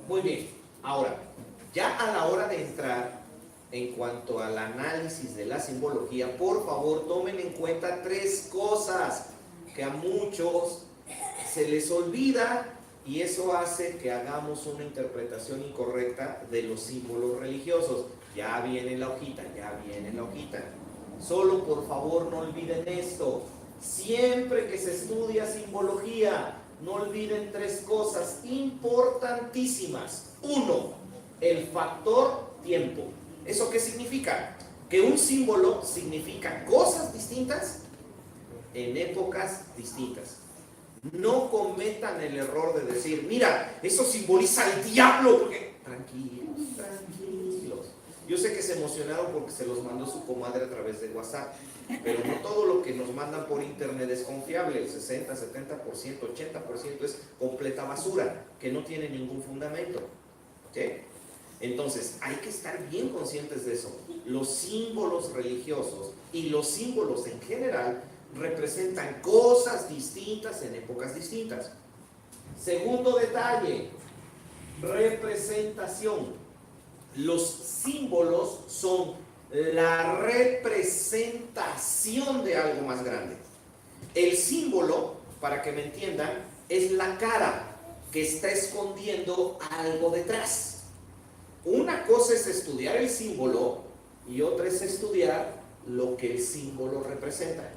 Muy bien, ahora, ya a la hora de entrar en cuanto al análisis de la simbología, por favor tomen en cuenta 3 cosas que a muchos se les olvida, y eso hace que hagamos una interpretación incorrecta de los símbolos religiosos. Ya viene la hojita, ya viene la hojita. Solo por favor no olviden esto. Siempre que se estudia simbología, no olviden 3 cosas importantísimas. 1, el factor tiempo. ¿Eso qué significa? Que un símbolo significa cosas distintas en épocas distintas. No cometan el error de decir, mira, eso simboliza al diablo, porque... Tranquilos, tranquilos. Yo sé que se emocionaron porque se los mandó su comadre a través de WhatsApp, pero no todo lo que nos mandan por internet es confiable. El 60, 70%, 80% es completa basura, que no tiene ningún fundamento. ¿Ok? Entonces, hay que estar bien conscientes de eso. Los símbolos religiosos y los símbolos en general representan cosas distintas en épocas distintas. Segundo detalle, representación. Los símbolos son la representación de algo más grande. El símbolo, para que me entiendan, es la cara que está escondiendo algo detrás. Una cosa es estudiar el símbolo y otra es estudiar lo que el símbolo representa.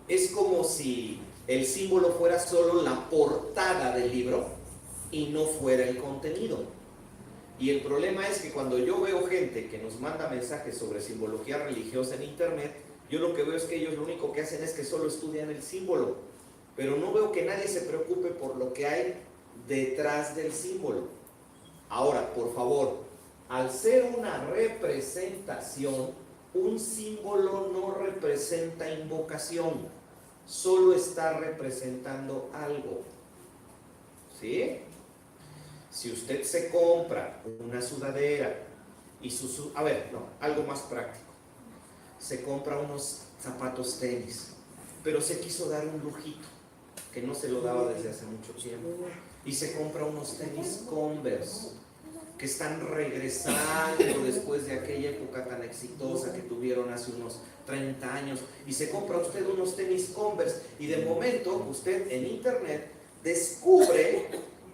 Es como si el símbolo fuera solo la portada del libro y no fuera el contenido. Y el problema es que cuando yo veo gente que nos manda mensajes sobre simbología religiosa en internet, yo lo que veo es que ellos lo único que hacen es que solo estudian el símbolo, pero no veo que nadie se preocupe por lo que hay detrás del símbolo. Ahora, por favor, al ser una representación, un símbolo no representa invocación, solo está representando algo. ¿Sí? Si usted se compra una sudadera y algo más práctico, se compra unos zapatos tenis, pero se quiso dar un lujito que no se lo daba desde hace mucho tiempo, y se compra unos tenis Converse que están regresando después de aquella época tan exitosa que tuvieron hace unos 30 años, y se compra usted unos tenis Converse, y de momento usted en internet descubre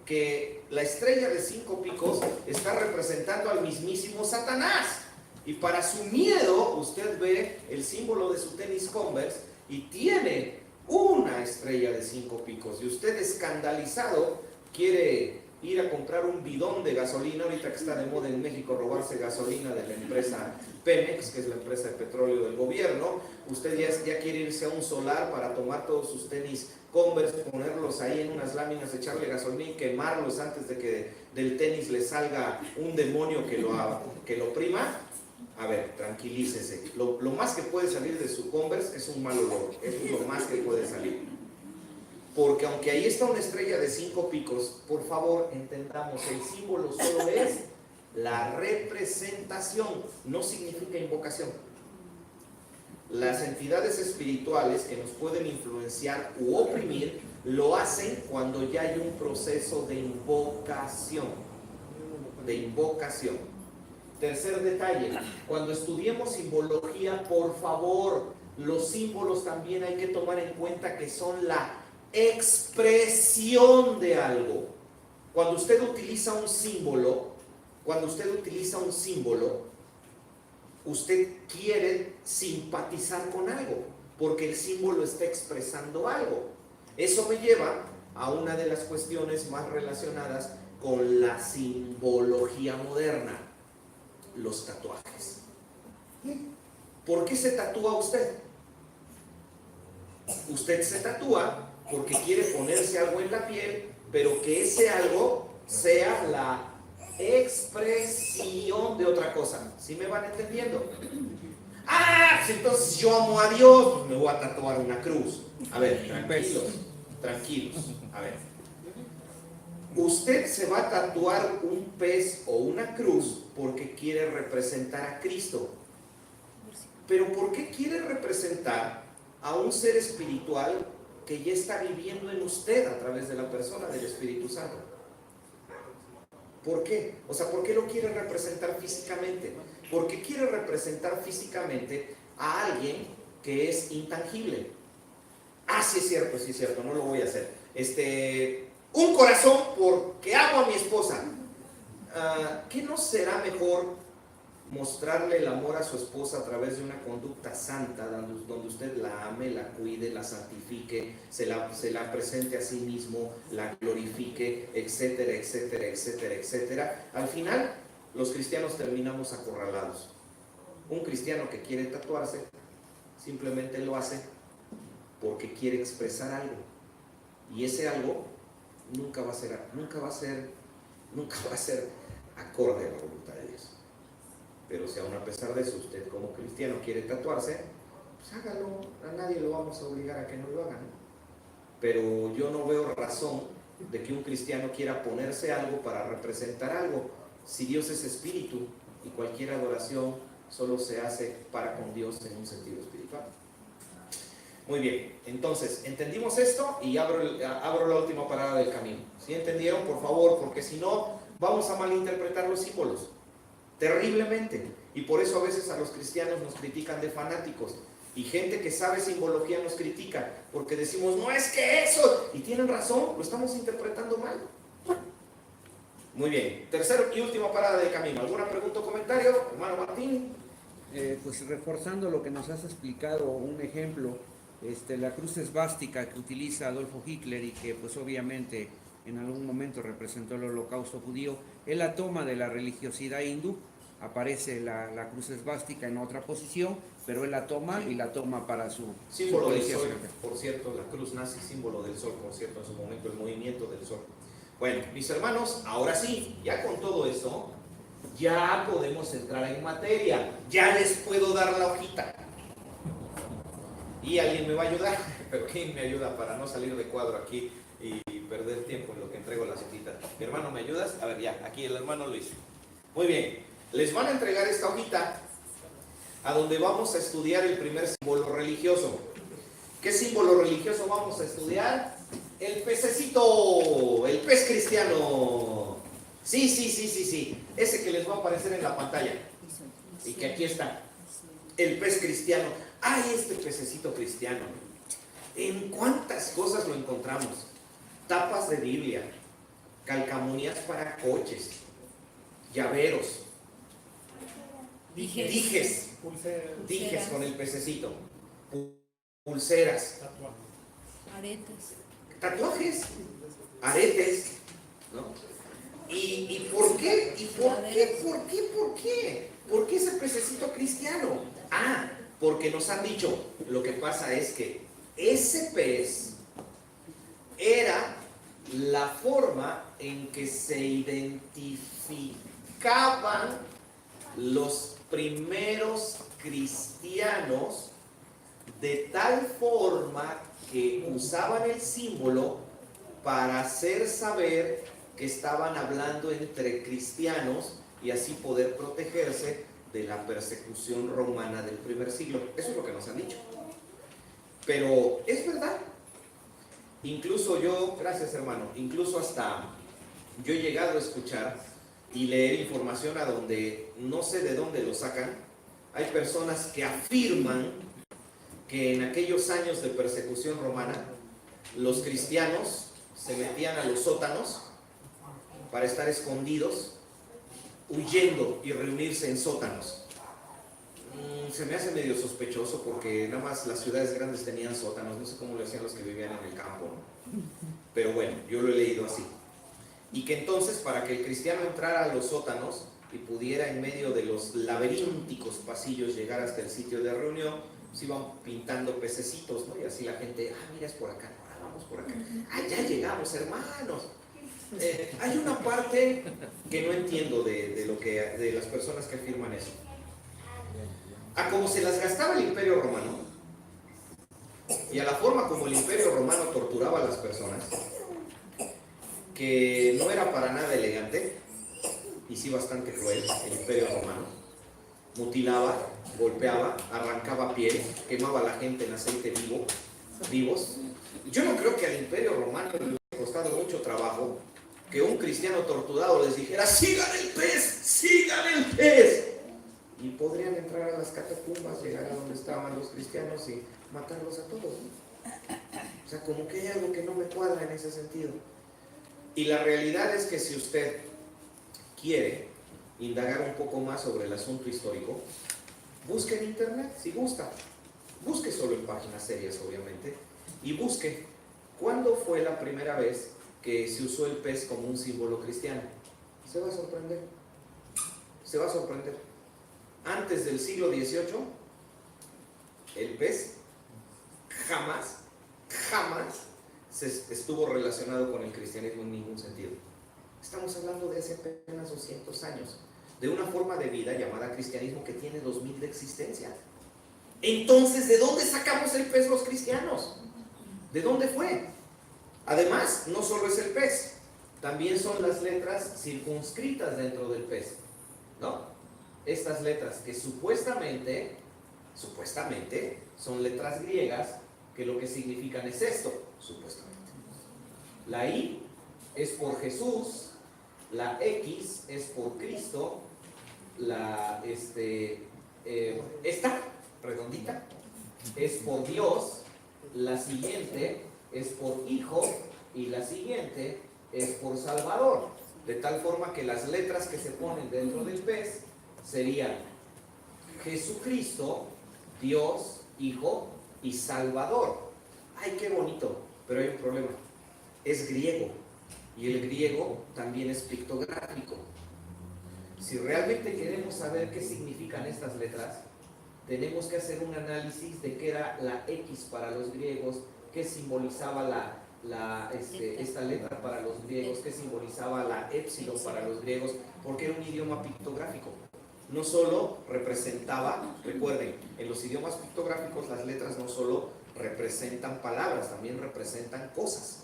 que la estrella de 5 picos está representando al mismísimo Satanás, y para su miedo usted ve el símbolo de su tenis Converse y tiene una estrella de 5 picos, y usted, escandalizado, quiere ir a comprar un bidón de gasolina. Ahorita que está de moda en México robarse gasolina de la empresa Pemex, que es la empresa de petróleo del gobierno. Usted ya quiere irse a un solar para tomar todos sus tenis Converse, ponerlos ahí en unas láminas, echarle gasolina y quemarlos antes de que del tenis le salga un demonio que lo oprima. A ver, tranquilícese. Lo más que puede salir de su Converse es un mal olor. Eso es lo más que puede salir. Porque aunque ahí está una estrella de 5 picos, por favor entendamos, el símbolo solo es la representación, no significa invocación. Las entidades espirituales que nos pueden influenciar u oprimir lo hacen cuando ya hay un proceso de invocación. Tercer detalle, cuando estudiemos simbología, por favor, los símbolos también hay que tomar en cuenta que son la expresión de algo. Cuando usted utiliza un símbolo, usted quiere simpatizar con algo, porque el símbolo está expresando algo. Eso me lleva a una de las cuestiones más relacionadas con la simbología moderna: los tatuajes. ¿Por qué se tatúa usted? Usted se tatúa porque quiere ponerse algo en la piel, pero que ese algo sea la expresión de otra cosa. ¿Sí me van entendiendo? Pues entonces yo amo a Dios, pues me voy a tatuar una cruz. A ver, tranquilos. A ver. Usted se va a tatuar un pez o una cruz porque quiere representar a Cristo. Pero ¿por qué quiere representar a un ser espiritual que ya está viviendo en usted a través de la persona del Espíritu Santo? ¿Por qué? O sea, ¿por qué lo quiere representar físicamente? Porque quiere representar físicamente a alguien que es intangible. Ah, sí es cierto, no lo voy a hacer. Un corazón porque amo a mi esposa. ¿Qué no será mejor mostrarle el amor a su esposa a través de una conducta santa, donde usted la ame, la cuide, la santifique, se la presente a sí mismo, la glorifique, etcétera, etcétera, etcétera, etcétera? Al final, los cristianos terminamos acorralados. Un cristiano que quiere tatuarse simplemente lo hace porque quiere expresar algo, y ese algo nunca va a ser acorde a la voluntad de Dios. Pero si aún a pesar de eso usted como cristiano quiere tatuarse, pues hágalo. A nadie lo vamos a obligar a que no lo hagan. Pero yo no veo razón de que un cristiano quiera ponerse algo para representar algo. Si Dios es espíritu y cualquier adoración solo se hace para con Dios en un sentido espiritual. Muy bien, entonces, entendimos esto y abro la última parada del camino. ¿Sí entendieron? Por favor, porque si no, vamos a malinterpretar los símbolos terriblemente. Y por eso a veces a los cristianos nos critican de fanáticos. Y gente que sabe simbología nos critica, porque decimos, no es que eso, y tienen razón, lo estamos interpretando mal. Muy bien, tercera y última parada del camino. ¿Alguna pregunta o comentario, hermano Martín? Pues reforzando lo que nos has explicado, un ejemplo, la cruz esvástica que utiliza Adolfo Hitler y que pues obviamente en algún momento representó el holocausto judío, él la toma de la religiosidad hindú. Aparece la cruz esvástica en otra posición, pero él la toma y la toma para su símbolo del sol, por cierto, la cruz nazi, símbolo del sol, por cierto, en su momento, el movimiento del sol. Bueno, mis hermanos, ahora sí, ya con todo esto, ya podemos entrar en materia. Ya les puedo dar la hojita. Y alguien me va a ayudar, pero ¿quién me ayuda para no salir de cuadro aquí y perder tiempo en lo que entrego las hojitas? Mi hermano, ¿me ayudas? A ver, ya, aquí el hermano Luis. Muy bien, les van a entregar esta hojita a donde vamos a estudiar el primer símbolo religioso. ¿Qué símbolo religioso vamos a estudiar? El pececito, el pez cristiano. Sí, ese que les va a aparecer en la pantalla y que aquí está, el pez cristiano. ¡Ay, este pececito cristiano! ¿En cuántas cosas lo encontramos? Tapas de Biblia, calcamonías para coches, llaveros, dijes con el pececito, pulseras, tatuajes, aretes, ¿no? ¿Y por qué? ¿Por qué ese pececito cristiano? Porque nos han dicho, lo que pasa es que ese pez era la forma en que se identificaban los primeros cristianos, de tal forma que usaban el símbolo para hacer saber que estaban hablando entre cristianos y así poder protegerse de la persecución romana del primer siglo. Eso es lo que nos han dicho. Pero es verdad. Incluso yo, gracias hermano, incluso hasta yo he llegado a escuchar y leer información a donde no sé de dónde lo sacan. Hay personas que afirman que en aquellos años de persecución romana los cristianos se metían a los sótanos para estar escondidos, huyendo y reunirse en sótanos. Se me hace medio sospechoso porque nada más las ciudades grandes tenían sótanos, no sé cómo lo hacían los que vivían en el campo, ¿no? Pero bueno, yo lo he leído así. Y que entonces para que el cristiano entrara a los sótanos y pudiera en medio de los laberínticos pasillos llegar hasta el sitio de reunión, se iban pintando pececitos, ¿no? Y así la gente, mira, es por acá, vamos por acá, ya llegamos, hermanos. Hay una parte que no entiendo de las personas que afirman eso. A como se las gastaba el Imperio Romano, y a la forma como el Imperio Romano torturaba a las personas, que no era para nada elegante, y sí bastante cruel, el Imperio Romano. Mutilaba, golpeaba, arrancaba piel, quemaba a la gente en aceite vivos. Yo no creo que al Imperio Romano le hubiera costado mucho trabajo que un cristiano torturado les dijera: sigan el pez, sigan el pez. Y podrían entrar a las catacumbas, llegar a donde estaban los cristianos y matarlos a todos, ¿no? O sea, como que hay algo que no me cuadra en ese sentido. Y la realidad es que si usted quiere indagar un poco más sobre el asunto histórico, busque en internet, si gusta. Busque solo en páginas serias, obviamente, y busque cuándo fue la primera vez que se usó el pez como un símbolo cristiano. Se va a sorprender. Se va a sorprender. Antes del siglo XVIII, el pez jamás se estuvo relacionado con el cristianismo en ningún sentido. Estamos hablando de hace apenas 200 años, de una forma de vida llamada cristianismo que tiene 2000 de existencia. Entonces, ¿de dónde sacamos el pez los cristianos? ¿De dónde fue? Además, no solo es el pez, también son las letras circunscritas dentro del pez, ¿no? Estas letras que supuestamente son letras griegas, que lo que significan es esto, supuestamente. La I es por Jesús, la X es por Cristo, la esta redondita es por Dios, la siguiente es por Hijo y la siguiente es por Salvador, de tal forma que las letras que se ponen dentro del pez serían Jesucristo, Dios, Hijo y Salvador. ¡Ay, qué bonito! Pero hay un problema. Es griego. Y el griego también es pictográfico. Si realmente queremos saber qué significan estas letras, tenemos que hacer un análisis de qué era la X para los griegos, qué simbolizaba esta letra para los griegos, qué simbolizaba la épsilon para los griegos, porque era un idioma pictográfico. No solo representaba, recuerden, en los idiomas pictográficos las letras no solo representan palabras, también representan cosas.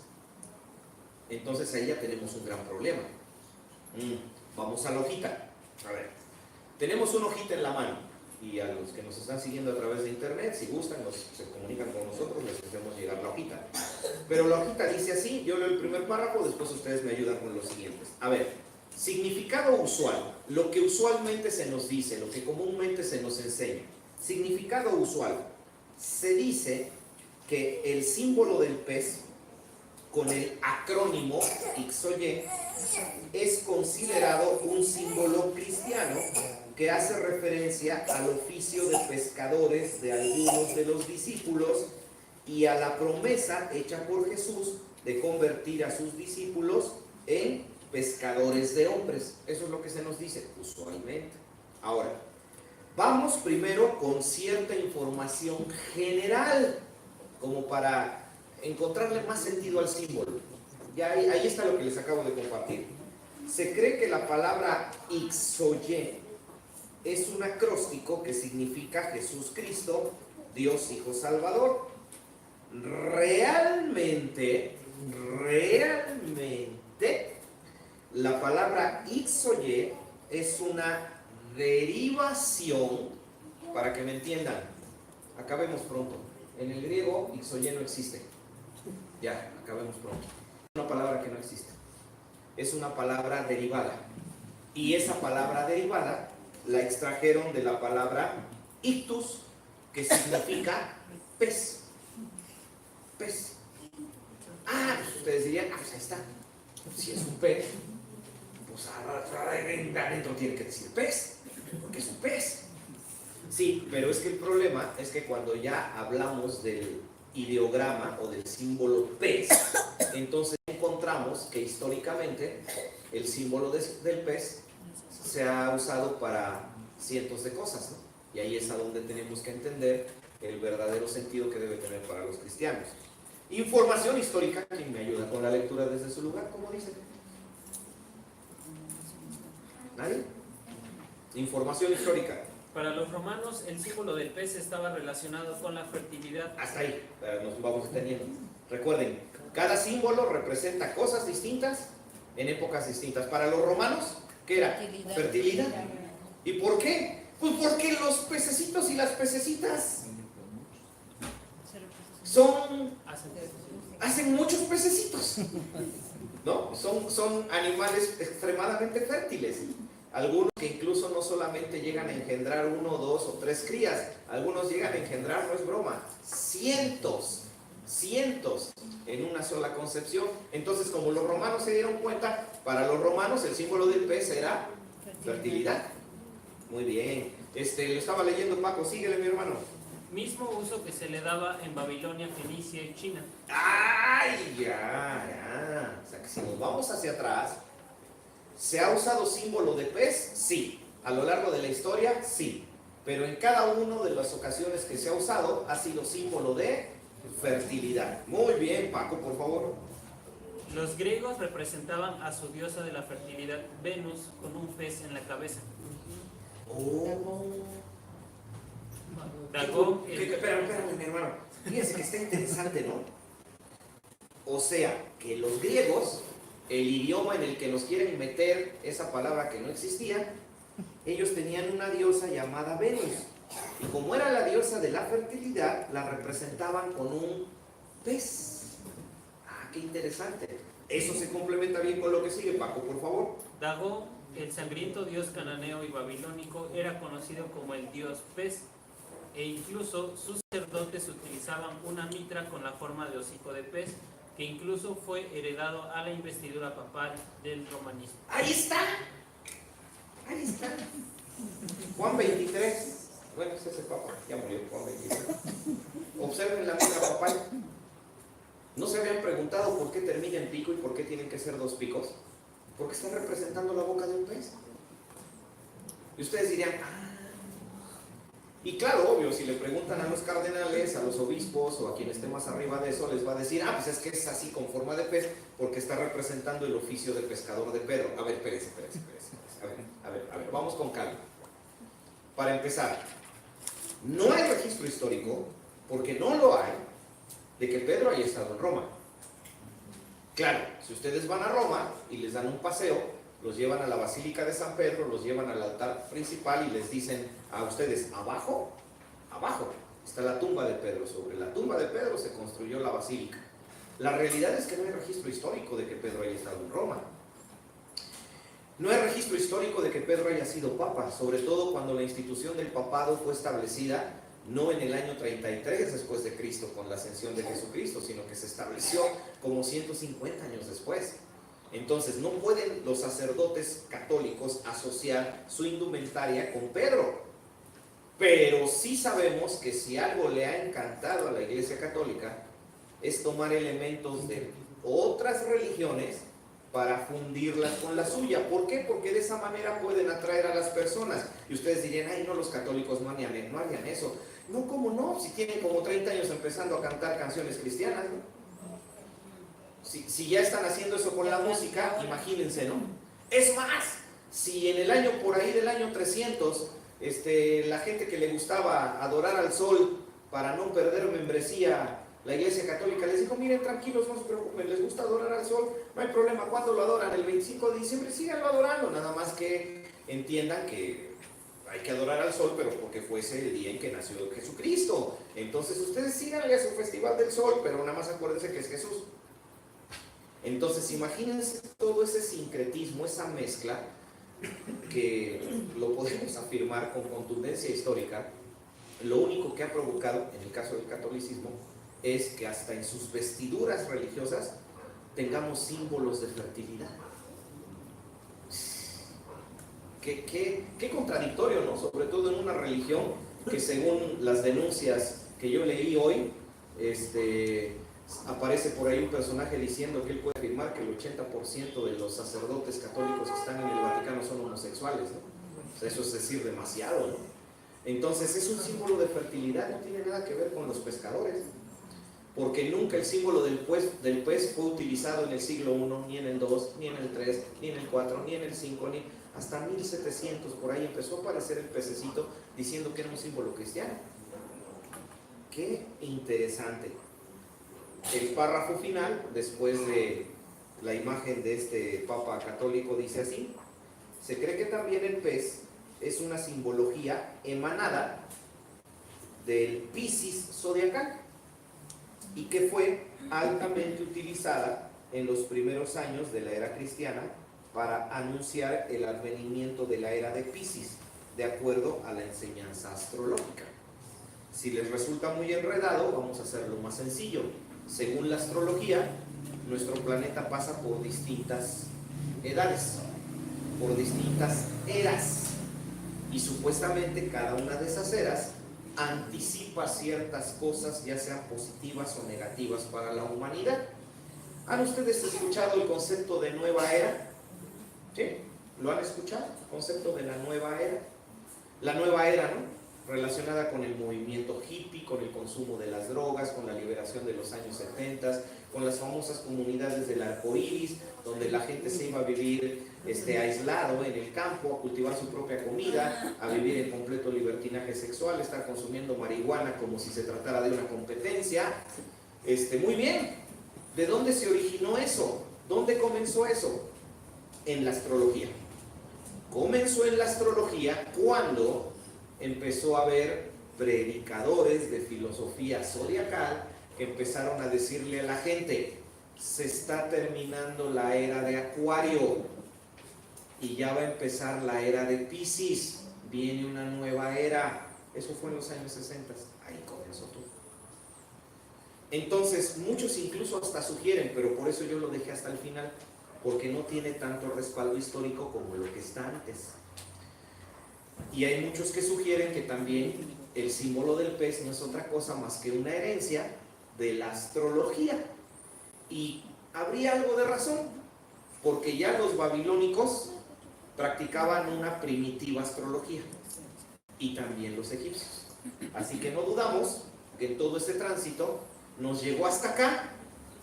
Entonces ahí ya tenemos un gran problema. Vamos a la hojita. A ver, tenemos una hojita en la mano, y a los que nos están siguiendo a través de internet, si gustan, se comunican con nosotros, les hacemos llegar la hojita. Pero la hojita dice así, yo leo el primer párrafo, después ustedes me ayudan con los siguientes. A ver, significado usual, lo que usualmente se nos dice, lo que comúnmente se nos enseña. Significado usual, se dice que el símbolo del pez con el acrónimo XOY es considerado un símbolo cristiano que hace referencia al oficio de pescadores de algunos de los discípulos y a la promesa hecha por Jesús de convertir a sus discípulos en pescadores de hombres. Eso es lo que se nos dice usualmente. Ahora, vamos primero con cierta información general, como para encontrarle más sentido al símbolo. Ya ahí está lo que les acabo de compartir. Se cree que la palabra XOY es un acróstico que significa Jesús Cristo, Dios Hijo Salvador. Realmente, la palabra XOY es una derivación, para que me entiendan, acabemos pronto. En el griego, XOY no existe. Ya, acabemos pronto. Es una palabra que no existe. Es una palabra derivada. Y esa palabra derivada la extrajeron de la palabra ictus, que significa pez. Pez. Pues ustedes dirían, pues ahí está. Si es un pez, pues adentro tiene que decir pez, porque es un pez. Sí, pero es que el problema es que cuando ya hablamos del ideograma o del símbolo pez, entonces encontramos que históricamente el símbolo del pez se ha usado para cientos de cosas, ¿no? Y ahí es a donde tenemos que entender el verdadero sentido que debe tener para los cristianos. Información histórica, ¿quién me ayuda con la lectura desde su lugar? ¿Cómo dice? ¿Nadie? Información histórica. Para los romanos, el símbolo del pez estaba relacionado con la fertilidad. Hasta ahí, nos vamos deteniendo. Recuerden, cada símbolo representa cosas distintas en épocas distintas. Para los romanos, ¿qué era? Fertilidad. ¿Y por qué? Pues porque los pececitos y las pececitas hacen muchos pececitos, ¿no? Son animales extremadamente fértiles. Algunos que incluso no solamente llegan a engendrar 1, 2 o 3 crías, algunos llegan a engendrar, no es broma, cientos en una sola concepción. Entonces, como los romanos se dieron cuenta, para los romanos el símbolo del pez era fertilidad. Muy bien. Lo estaba leyendo, Paco, síguele, mi hermano. Mismo uso que se le daba en Babilonia, Fenicia y China. ¡Ay, ya! O sea, que si nos vamos hacia atrás, ¿se ha usado símbolo de pez? Sí. A lo largo de la historia, sí. Pero en cada una de las ocasiones que se ha usado, ha sido símbolo de fertilidad. Muy bien, Paco, por favor. Los griegos representaban a su diosa de la fertilidad, Venus, con un pez en la cabeza. Oh. Dagón, Espérame, mi hermano. Fíjense que está interesante, ¿no? O sea, que los griegos, el idioma en el que nos quieren meter esa palabra que no existía, ellos tenían una diosa llamada Venus. Y como era la diosa de la fertilidad, la representaban con un pez. Ah, qué interesante. Eso se complementa bien con lo que sigue, Paco, por favor. Dagón, el sangriento dios cananeo y babilónico, era conocido como el dios pez, e incluso sus sacerdotes utilizaban una mitra con la forma de hocico de pez, que incluso fue heredado a la investidura papal del romanismo. Ahí está. Juan 23. Bueno, ese es el Papa, ya murió Juan 23. Observen la mitra papal. ¿No se habían preguntado por qué termina en pico y por qué tienen que ser 2 picos? Porque están representando la boca de un pez. Y ustedes dirían, y claro, obvio, si le preguntan a los cardenales, a los obispos o a quien esté más arriba de eso, les va a decir, pues es que es así con forma de pez, porque está representando el oficio de pescador de Pedro. A ver, espérense. A ver, vamos con calma. Para empezar, no hay registro histórico, porque no lo hay, de que Pedro haya estado en Roma. Claro, si ustedes van a Roma y les dan un paseo, los llevan a la Basílica de San Pedro, los llevan al altar principal y les dicen a ustedes, abajo está la tumba de Pedro. Sobre la tumba de Pedro se construyó la basílica. La realidad es que no hay registro histórico de que Pedro haya estado en Roma. No hay registro histórico de que Pedro haya sido papa, sobre todo cuando la institución del papado fue establecida no en el año 33 después de Cristo con la ascensión de Jesucristo, sino que se estableció como 150 años después. Entonces no pueden los sacerdotes católicos asociar su indumentaria con Pedro. Pero sí sabemos que si algo le ha encantado a la Iglesia Católica es tomar elementos de otras religiones para fundirlas con la suya. ¿Por qué? Porque de esa manera pueden atraer a las personas. Y ustedes dirían, no, los católicos no harían eso. No, ¿cómo no? Si tienen como 30 años empezando a cantar canciones cristianas, ¿no? Si ya están haciendo eso con la música, imagínense, ¿no? Es más, si en el año, por ahí del año 300, la gente que le gustaba adorar al sol para no perder membresía, la Iglesia Católica les dijo, miren, tranquilos, no se preocupen, les gusta adorar al sol, no hay problema. ¿Cuándo lo adoran? El 25 de diciembre, síganlo adorando, nada más que entiendan que hay que adorar al sol, pero porque fuese el día en que nació Jesucristo. Entonces ustedes síganle a su festival del sol, pero nada más acuérdense que es Jesús. Entonces imagínense todo ese sincretismo, esa mezcla, que lo podemos afirmar con contundencia histórica. Lo único que ha provocado, en el caso del catolicismo, es que hasta en sus vestiduras religiosas tengamos símbolos de fertilidad. Qué contradictorio, ¿no? Sobre todo en una religión que, según las denuncias que yo leí hoy, aparece por ahí un personaje diciendo que él puede afirmar que el 80% de los sacerdotes católicos que están en el Vaticano son homosexuales, ¿no? O sea, eso es decir demasiado, ¿no? Entonces es un símbolo de fertilidad, no tiene nada que ver con los pescadores. porque nunca el símbolo del pez fue utilizado en el siglo I, ni en el 2, ni en el 3, ni en el 4, ni en el 5, ni hasta 1700, por ahí empezó a aparecer el pececito diciendo que era un símbolo cristiano. Qué interesante. El párrafo final, después de la imagen de este Papa católico, dice así: se cree que también el pez es una simbología emanada del Piscis zodiacal y que fue altamente utilizada en los primeros años de la era cristiana para anunciar el advenimiento de la era de Piscis, de acuerdo a la enseñanza astrológica. Si les resulta muy enredado, vamos a hacerlo más sencillo. Según la astrología, nuestro planeta pasa por distintas edades, por distintas eras, y supuestamente cada una de esas eras anticipa ciertas cosas, ya sean positivas o negativas para la humanidad. ¿Han ustedes escuchado el concepto de nueva era? ¿Sí? ¿Lo han escuchado? El concepto de la nueva era. La nueva era, ¿no? Relacionada con el movimiento hippie, con el consumo de las drogas, con la liberación de los años 70, con las famosas comunidades del arco iris, donde la gente se iba a vivir aislado en el campo, a cultivar su propia comida, a vivir en completo libertinaje sexual, estar consumiendo marihuana como si se tratara de una competencia. Muy bien, ¿de dónde se originó eso? ¿Dónde comenzó eso? En la astrología. Comenzó en la astrología cuando empezó a haber predicadores de filosofía zodiacal que empezaron a decirle a la gente: se está terminando la era de Acuario y ya va a empezar la era de Piscis, viene una nueva era. Eso fue en los años 60, ahí comenzó todo. Entonces muchos incluso hasta sugieren, pero por eso yo lo dejé hasta el final, porque no tiene tanto respaldo histórico como lo que está antes. Y hay muchos que sugieren que también el símbolo del pez no es otra cosa más que una herencia de la astrología. Y habría algo de razón, porque ya los babilónicos practicaban una primitiva astrología, y también los egipcios. Así que no dudamos que todo este tránsito nos llegó hasta acá,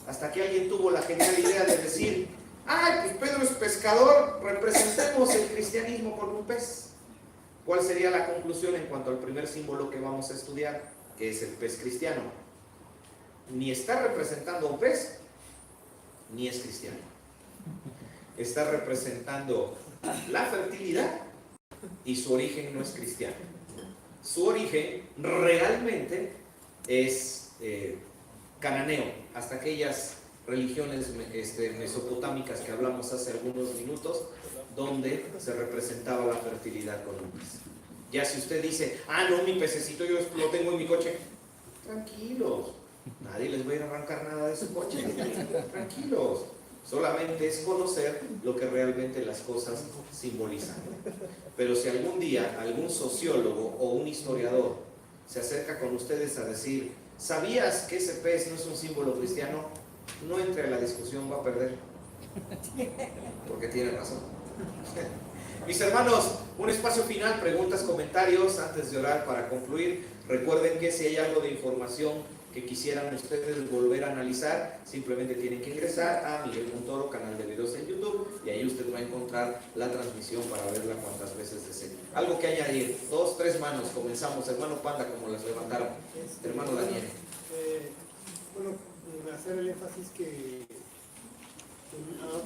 hasta que alguien tuvo la genial idea de decir: ¡ay, pues Pedro es pescador, representemos el cristianismo con un pez! ¿Cuál sería la conclusión en cuanto al primer símbolo que vamos a estudiar, que es el pez cristiano? Ni está representando a un pez, ni es cristiano. Está representando la fertilidad y su origen no es cristiano. Su origen realmente es cananeo, hasta aquellas religiones mesopotámicas que hablamos hace algunos minutos, donde se representaba la fertilidad con un pez. Ya si usted dice: ah, no, mi pececito yo lo tengo en mi coche, tranquilos, nadie les va a ir a arrancar nada de su coche, tranquilos. Solamente es conocer lo que realmente las cosas simbolizan. Pero si algún día algún sociólogo o un historiador se acerca con ustedes a decir: ¿sabías que ese pez no es un símbolo cristiano?, no entre a la discusión, va a perder, porque tiene razón. Mis hermanos, un espacio final, preguntas, comentarios antes de orar para concluir. Recuerden que si hay algo de información que quisieran ustedes volver a analizar, simplemente tienen que ingresar a Miguel Montoro, canal de videos en YouTube, y ahí usted va a encontrar la transmisión para verla cuantas veces desee. Algo que añadir, 2, 3 manos, comenzamos. Hermano Panda, como las levantaron. Hermano Daniel. Bueno, hacer el énfasis que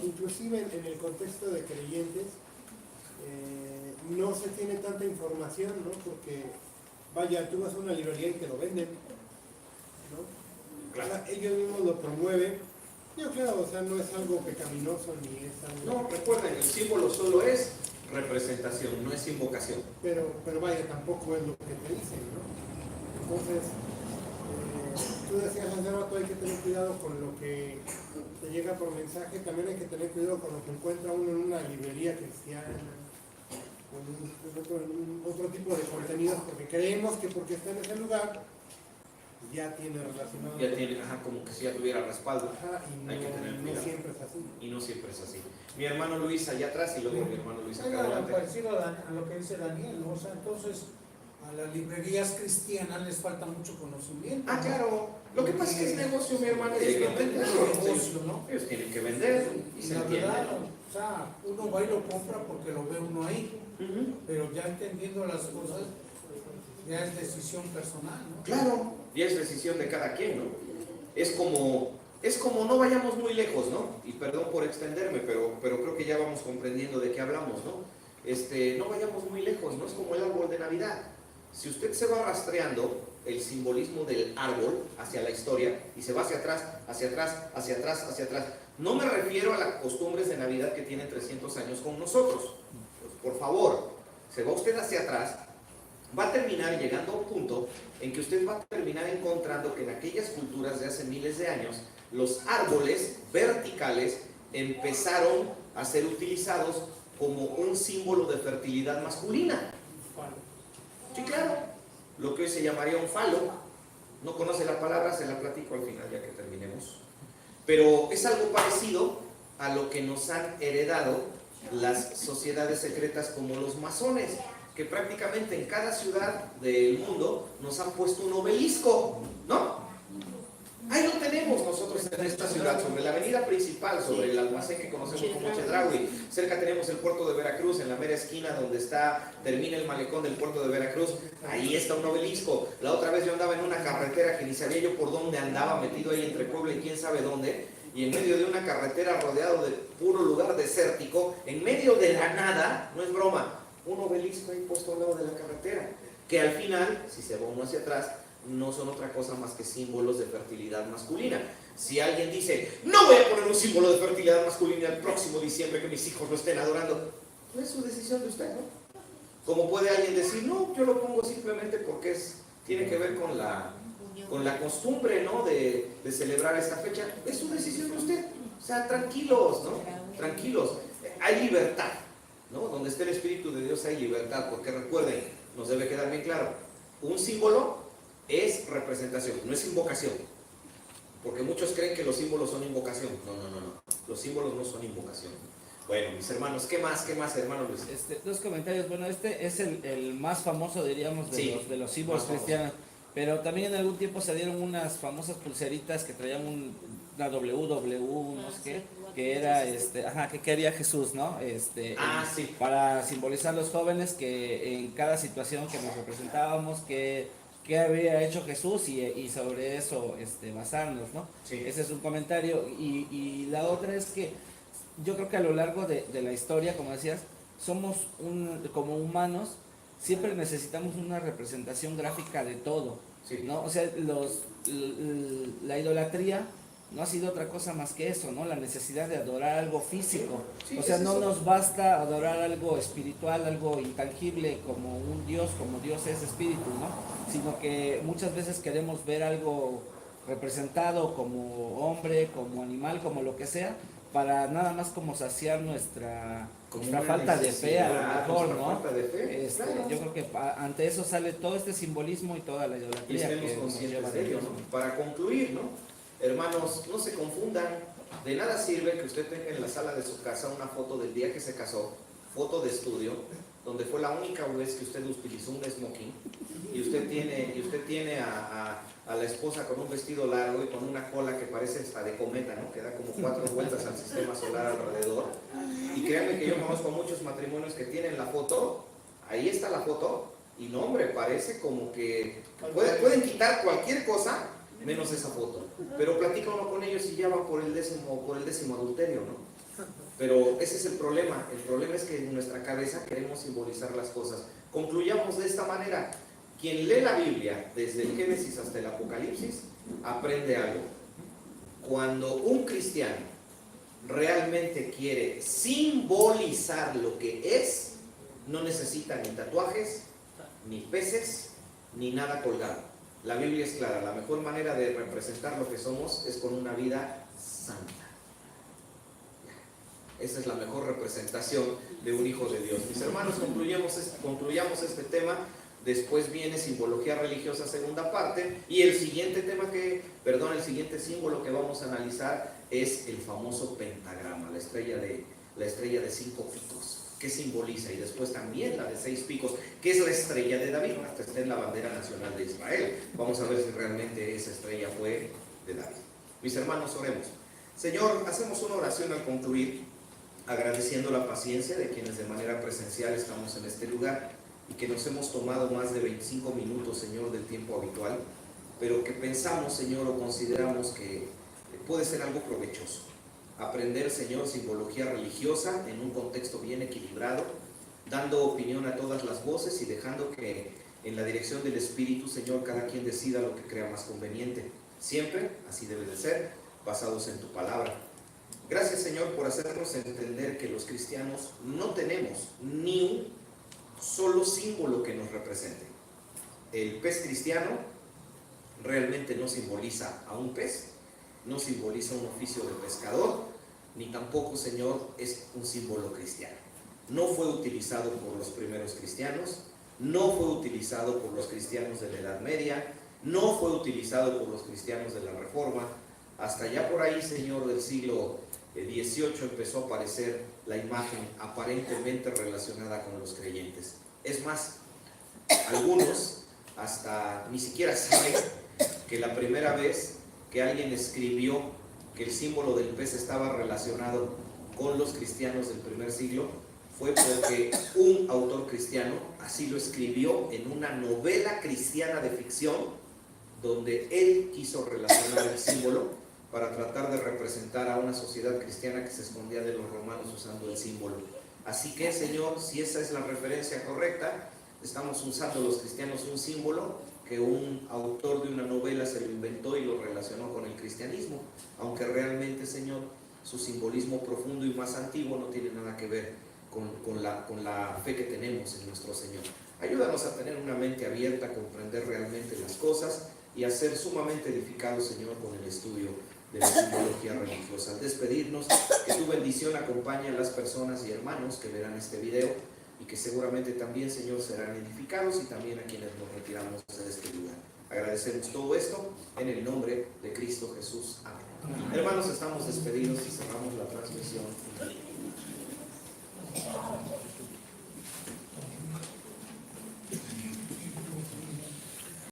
inclusive en el contexto de creyentes no se tiene tanta información, ¿no? Porque vaya, tú vas a una librería y te lo venden, ¿no? Claro. O sea, ellos mismos lo promueven. Yo, claro, o sea, no es algo pecaminoso ni es algo... No, recuerden, el símbolo solo es representación, no es invocación. Pero vaya, tampoco es lo que te dicen, ¿no? Entonces, tú decías hace rato, hay que tener cuidado con lo que te llega por mensaje, también hay que tener cuidado con lo que encuentra uno en una librería cristiana, con otro tipo de contenidos, porque creemos que porque está en ese lugar ya tiene relacionado. Ya tiene, como que si ya tuviera respaldo. Y no, hay que tener cuidado. No siempre es así. Y no siempre es así. Mi hermano Luis allá atrás y luego mi hermano Luis acá Algo adelante. parecido a lo que dice Daniel, ¿no? O sea, entonces, a las librerías cristianas les falta mucho conocimiento. Ah, ¿no? claro. Lo que pasa es que es negocio, mi hermano, y hay que venderlo. negocio, ¿no? Ellos tienen que vender y Y se la entiende. verdad, o sea, uno va y lo compra porque lo ve uno ahí, Ujú. pero ya entendiendo las cosas, ya es decisión personal, ¿no? Claro, y es decisión de cada quien, ¿no? Es como no vayamos muy lejos, ¿no? Y perdón por extenderme, pero creo que ya vamos comprendiendo de qué hablamos, ¿no? No vayamos muy lejos, no es como el árbol de Navidad. Si usted se va rastreando el simbolismo del árbol hacia la historia y se va hacia atrás, hacia atrás, hacia atrás, hacia atrás, no me refiero a las costumbres de Navidad que tienen 300 años con nosotros. Pues, por favor, se va usted hacia atrás, va a terminar llegando a un punto en que usted va a terminar encontrando que en aquellas culturas de hace miles de años, los árboles verticales empezaron a ser utilizados como un símbolo de fertilidad masculina. Sí, claro, lo que hoy se llamaría un falo. No conoce la palabra, se la platico al final ya que terminemos. Pero es algo parecido a lo que nos han heredado las sociedades secretas como los masones, que prácticamente en cada ciudad del mundo nos han puesto un obelisco, ¿no? Ahí lo tenemos nosotros en esta ciudad, sobre la avenida principal, sobre el almacén que conocemos como Chedraui. Cerca tenemos el puerto de Veracruz, en la mera esquina donde termina el malecón del puerto de Veracruz. Ahí está un obelisco. La otra vez yo andaba en una carretera que ni sabía yo por dónde andaba, metido ahí entre Puebla y quién sabe dónde, y en medio de una carretera rodeado de puro lugar desértico, en medio de la nada, no es broma, un obelisco ahí puesto al lado de la carretera, que al final, si se va uno hacia atrás, no son otra cosa más que símbolos de fertilidad masculina. Si alguien dice, no voy a poner un símbolo de fertilidad masculina el próximo diciembre que mis hijos lo estén adorando, no es su decisión de usted, ¿no? Como puede alguien decir, no, yo lo pongo simplemente porque tiene que ver con la costumbre, ¿no? de celebrar esta fecha, es su decisión de usted. O sea, tranquilos, ¿no? Tranquilos. Hay libertad, ¿no? Donde esté el Espíritu de Dios hay libertad, porque recuerden, nos debe quedar bien claro, un símbolo es representación, no es invocación. Porque muchos creen que los símbolos son invocación. No. Los símbolos no son invocación. Bueno, mis hermanos, ¿qué más, hermano Luis? Dos comentarios. Bueno, este es el más famoso, diríamos, de los símbolos cristianos. Pero también en algún tiempo se dieron unas famosas pulseritas que traían una WW, no sé qué, que era, que quería Jesús, ¿no? Sí. Para simbolizar a los jóvenes que en cada situación que nos representábamos, que había hecho Jesús y sobre eso basarnos, ¿no? Sí. Ese es un comentario. Y la otra es que yo creo que a lo largo de la historia, como decías, somos como humanos, siempre necesitamos una representación gráfica de todo, Sí. ¿no? O sea, la idolatría no ha sido otra cosa más que eso, ¿no? La necesidad de adorar algo físico. Sí, O sea, es no eso. nos basta adorar algo espiritual, algo intangible como un Dios, como Dios es espíritu, ¿no? Sino que muchas veces queremos ver algo representado como hombre, como animal, como lo que sea, para nada más como saciar nuestra falta de fe, a lo mejor, ¿no? Falta de fe, claro. Yo creo que ante eso sale todo este simbolismo y toda la Y idolatría estemos que nos conscientes lleva de de ello, Dios. ¿no? Para concluir, ¿no? Hermanos, no se confundan. De nada sirve que usted tenga en la sala de su casa una foto del día que se casó, foto de estudio, donde fue la única vez que usted utilizó un smoking, y usted tiene a la esposa con un vestido largo y con una cola que parece hasta de cometa, ¿no? Que da como 4 vueltas al sistema solar alrededor. Y créanme que yo conozco muchos matrimonios que tienen la foto, ahí está la foto, y no, hombre, parece como que pueden quitar cualquier cosa menos esa foto. Pero platica uno con ellos y ya va por el décimo adulterio, ¿no? Pero ese es el problema. El problema es que en nuestra cabeza queremos simbolizar las cosas. Concluyamos de esta manera. Quien lee la Biblia desde el Génesis hasta el Apocalipsis aprende algo. Cuando un cristiano realmente quiere simbolizar lo que es, no necesita ni tatuajes, ni peces, ni nada colgado. La Biblia es clara, la mejor manera de representar lo que somos es con una vida santa. Esa es la mejor representación de un hijo de Dios. Mis hermanos, concluyamos este tema. Después viene simbología religiosa, segunda parte, y el siguiente símbolo que vamos a analizar es el famoso pentagrama, la estrella de 5 picos. ¿qué simboliza? Y después también la de 6 picos, que es la estrella de David, hasta está en la bandera nacional de Israel. Vamos a ver si realmente esa estrella fue de David. Mis hermanos, oremos. Señor, hacemos una oración al concluir, agradeciendo la paciencia de quienes de manera presencial estamos en este lugar y que nos hemos tomado más de 25 minutos, Señor, del tiempo habitual, pero que pensamos, Señor, o consideramos que puede ser algo provechoso. Aprender, Señor, simbología religiosa en un contexto bien equilibrado, dando opinión a todas las voces y dejando que en la dirección del Espíritu, Señor, cada quien decida lo que crea más conveniente. Siempre, así debe de ser, basados en tu palabra. Gracias, Señor, por hacernos entender que los cristianos no tenemos ni un solo símbolo que nos represente. El pez cristiano realmente no simboliza a un pez, no simboliza un oficio de pescador, ni tampoco, Señor, es un símbolo cristiano. No fue utilizado por los primeros cristianos, no fue utilizado por los cristianos de la Edad Media, no fue utilizado por los cristianos de la Reforma. Hasta ya por ahí, Señor, del siglo XVIII empezó a aparecer la imagen aparentemente relacionada con los creyentes. Es más, algunos hasta ni siquiera saben que la primera vez que alguien escribió que el símbolo del pez estaba relacionado con los cristianos del primer siglo fue porque un autor cristiano así lo escribió en una novela cristiana de ficción, donde él quiso relacionar el símbolo para tratar de representar a una sociedad cristiana que se escondía de los romanos usando el símbolo. Así que, Señor, si esa es la referencia correcta, estamos usando los cristianos un símbolo que un autor de una novela se lo inventó y lo relacionó con el cristianismo, aunque realmente, Señor, su simbolismo profundo y más antiguo no tiene nada que ver con la fe que tenemos en nuestro Señor. Ayúdanos a tener una mente abierta, a comprender realmente las cosas y a ser sumamente edificados, Señor, con el estudio de la simbología religiosa. Al despedirnos, que tu bendición acompañe a las personas y hermanos que verán este video y que seguramente también, Señor, serán edificados, y también a quienes nos retiramos de este lugar. Agradecemos todo esto en el nombre de Cristo Jesús. Amén. Hermanos, estamos despedidos y cerramos la transmisión.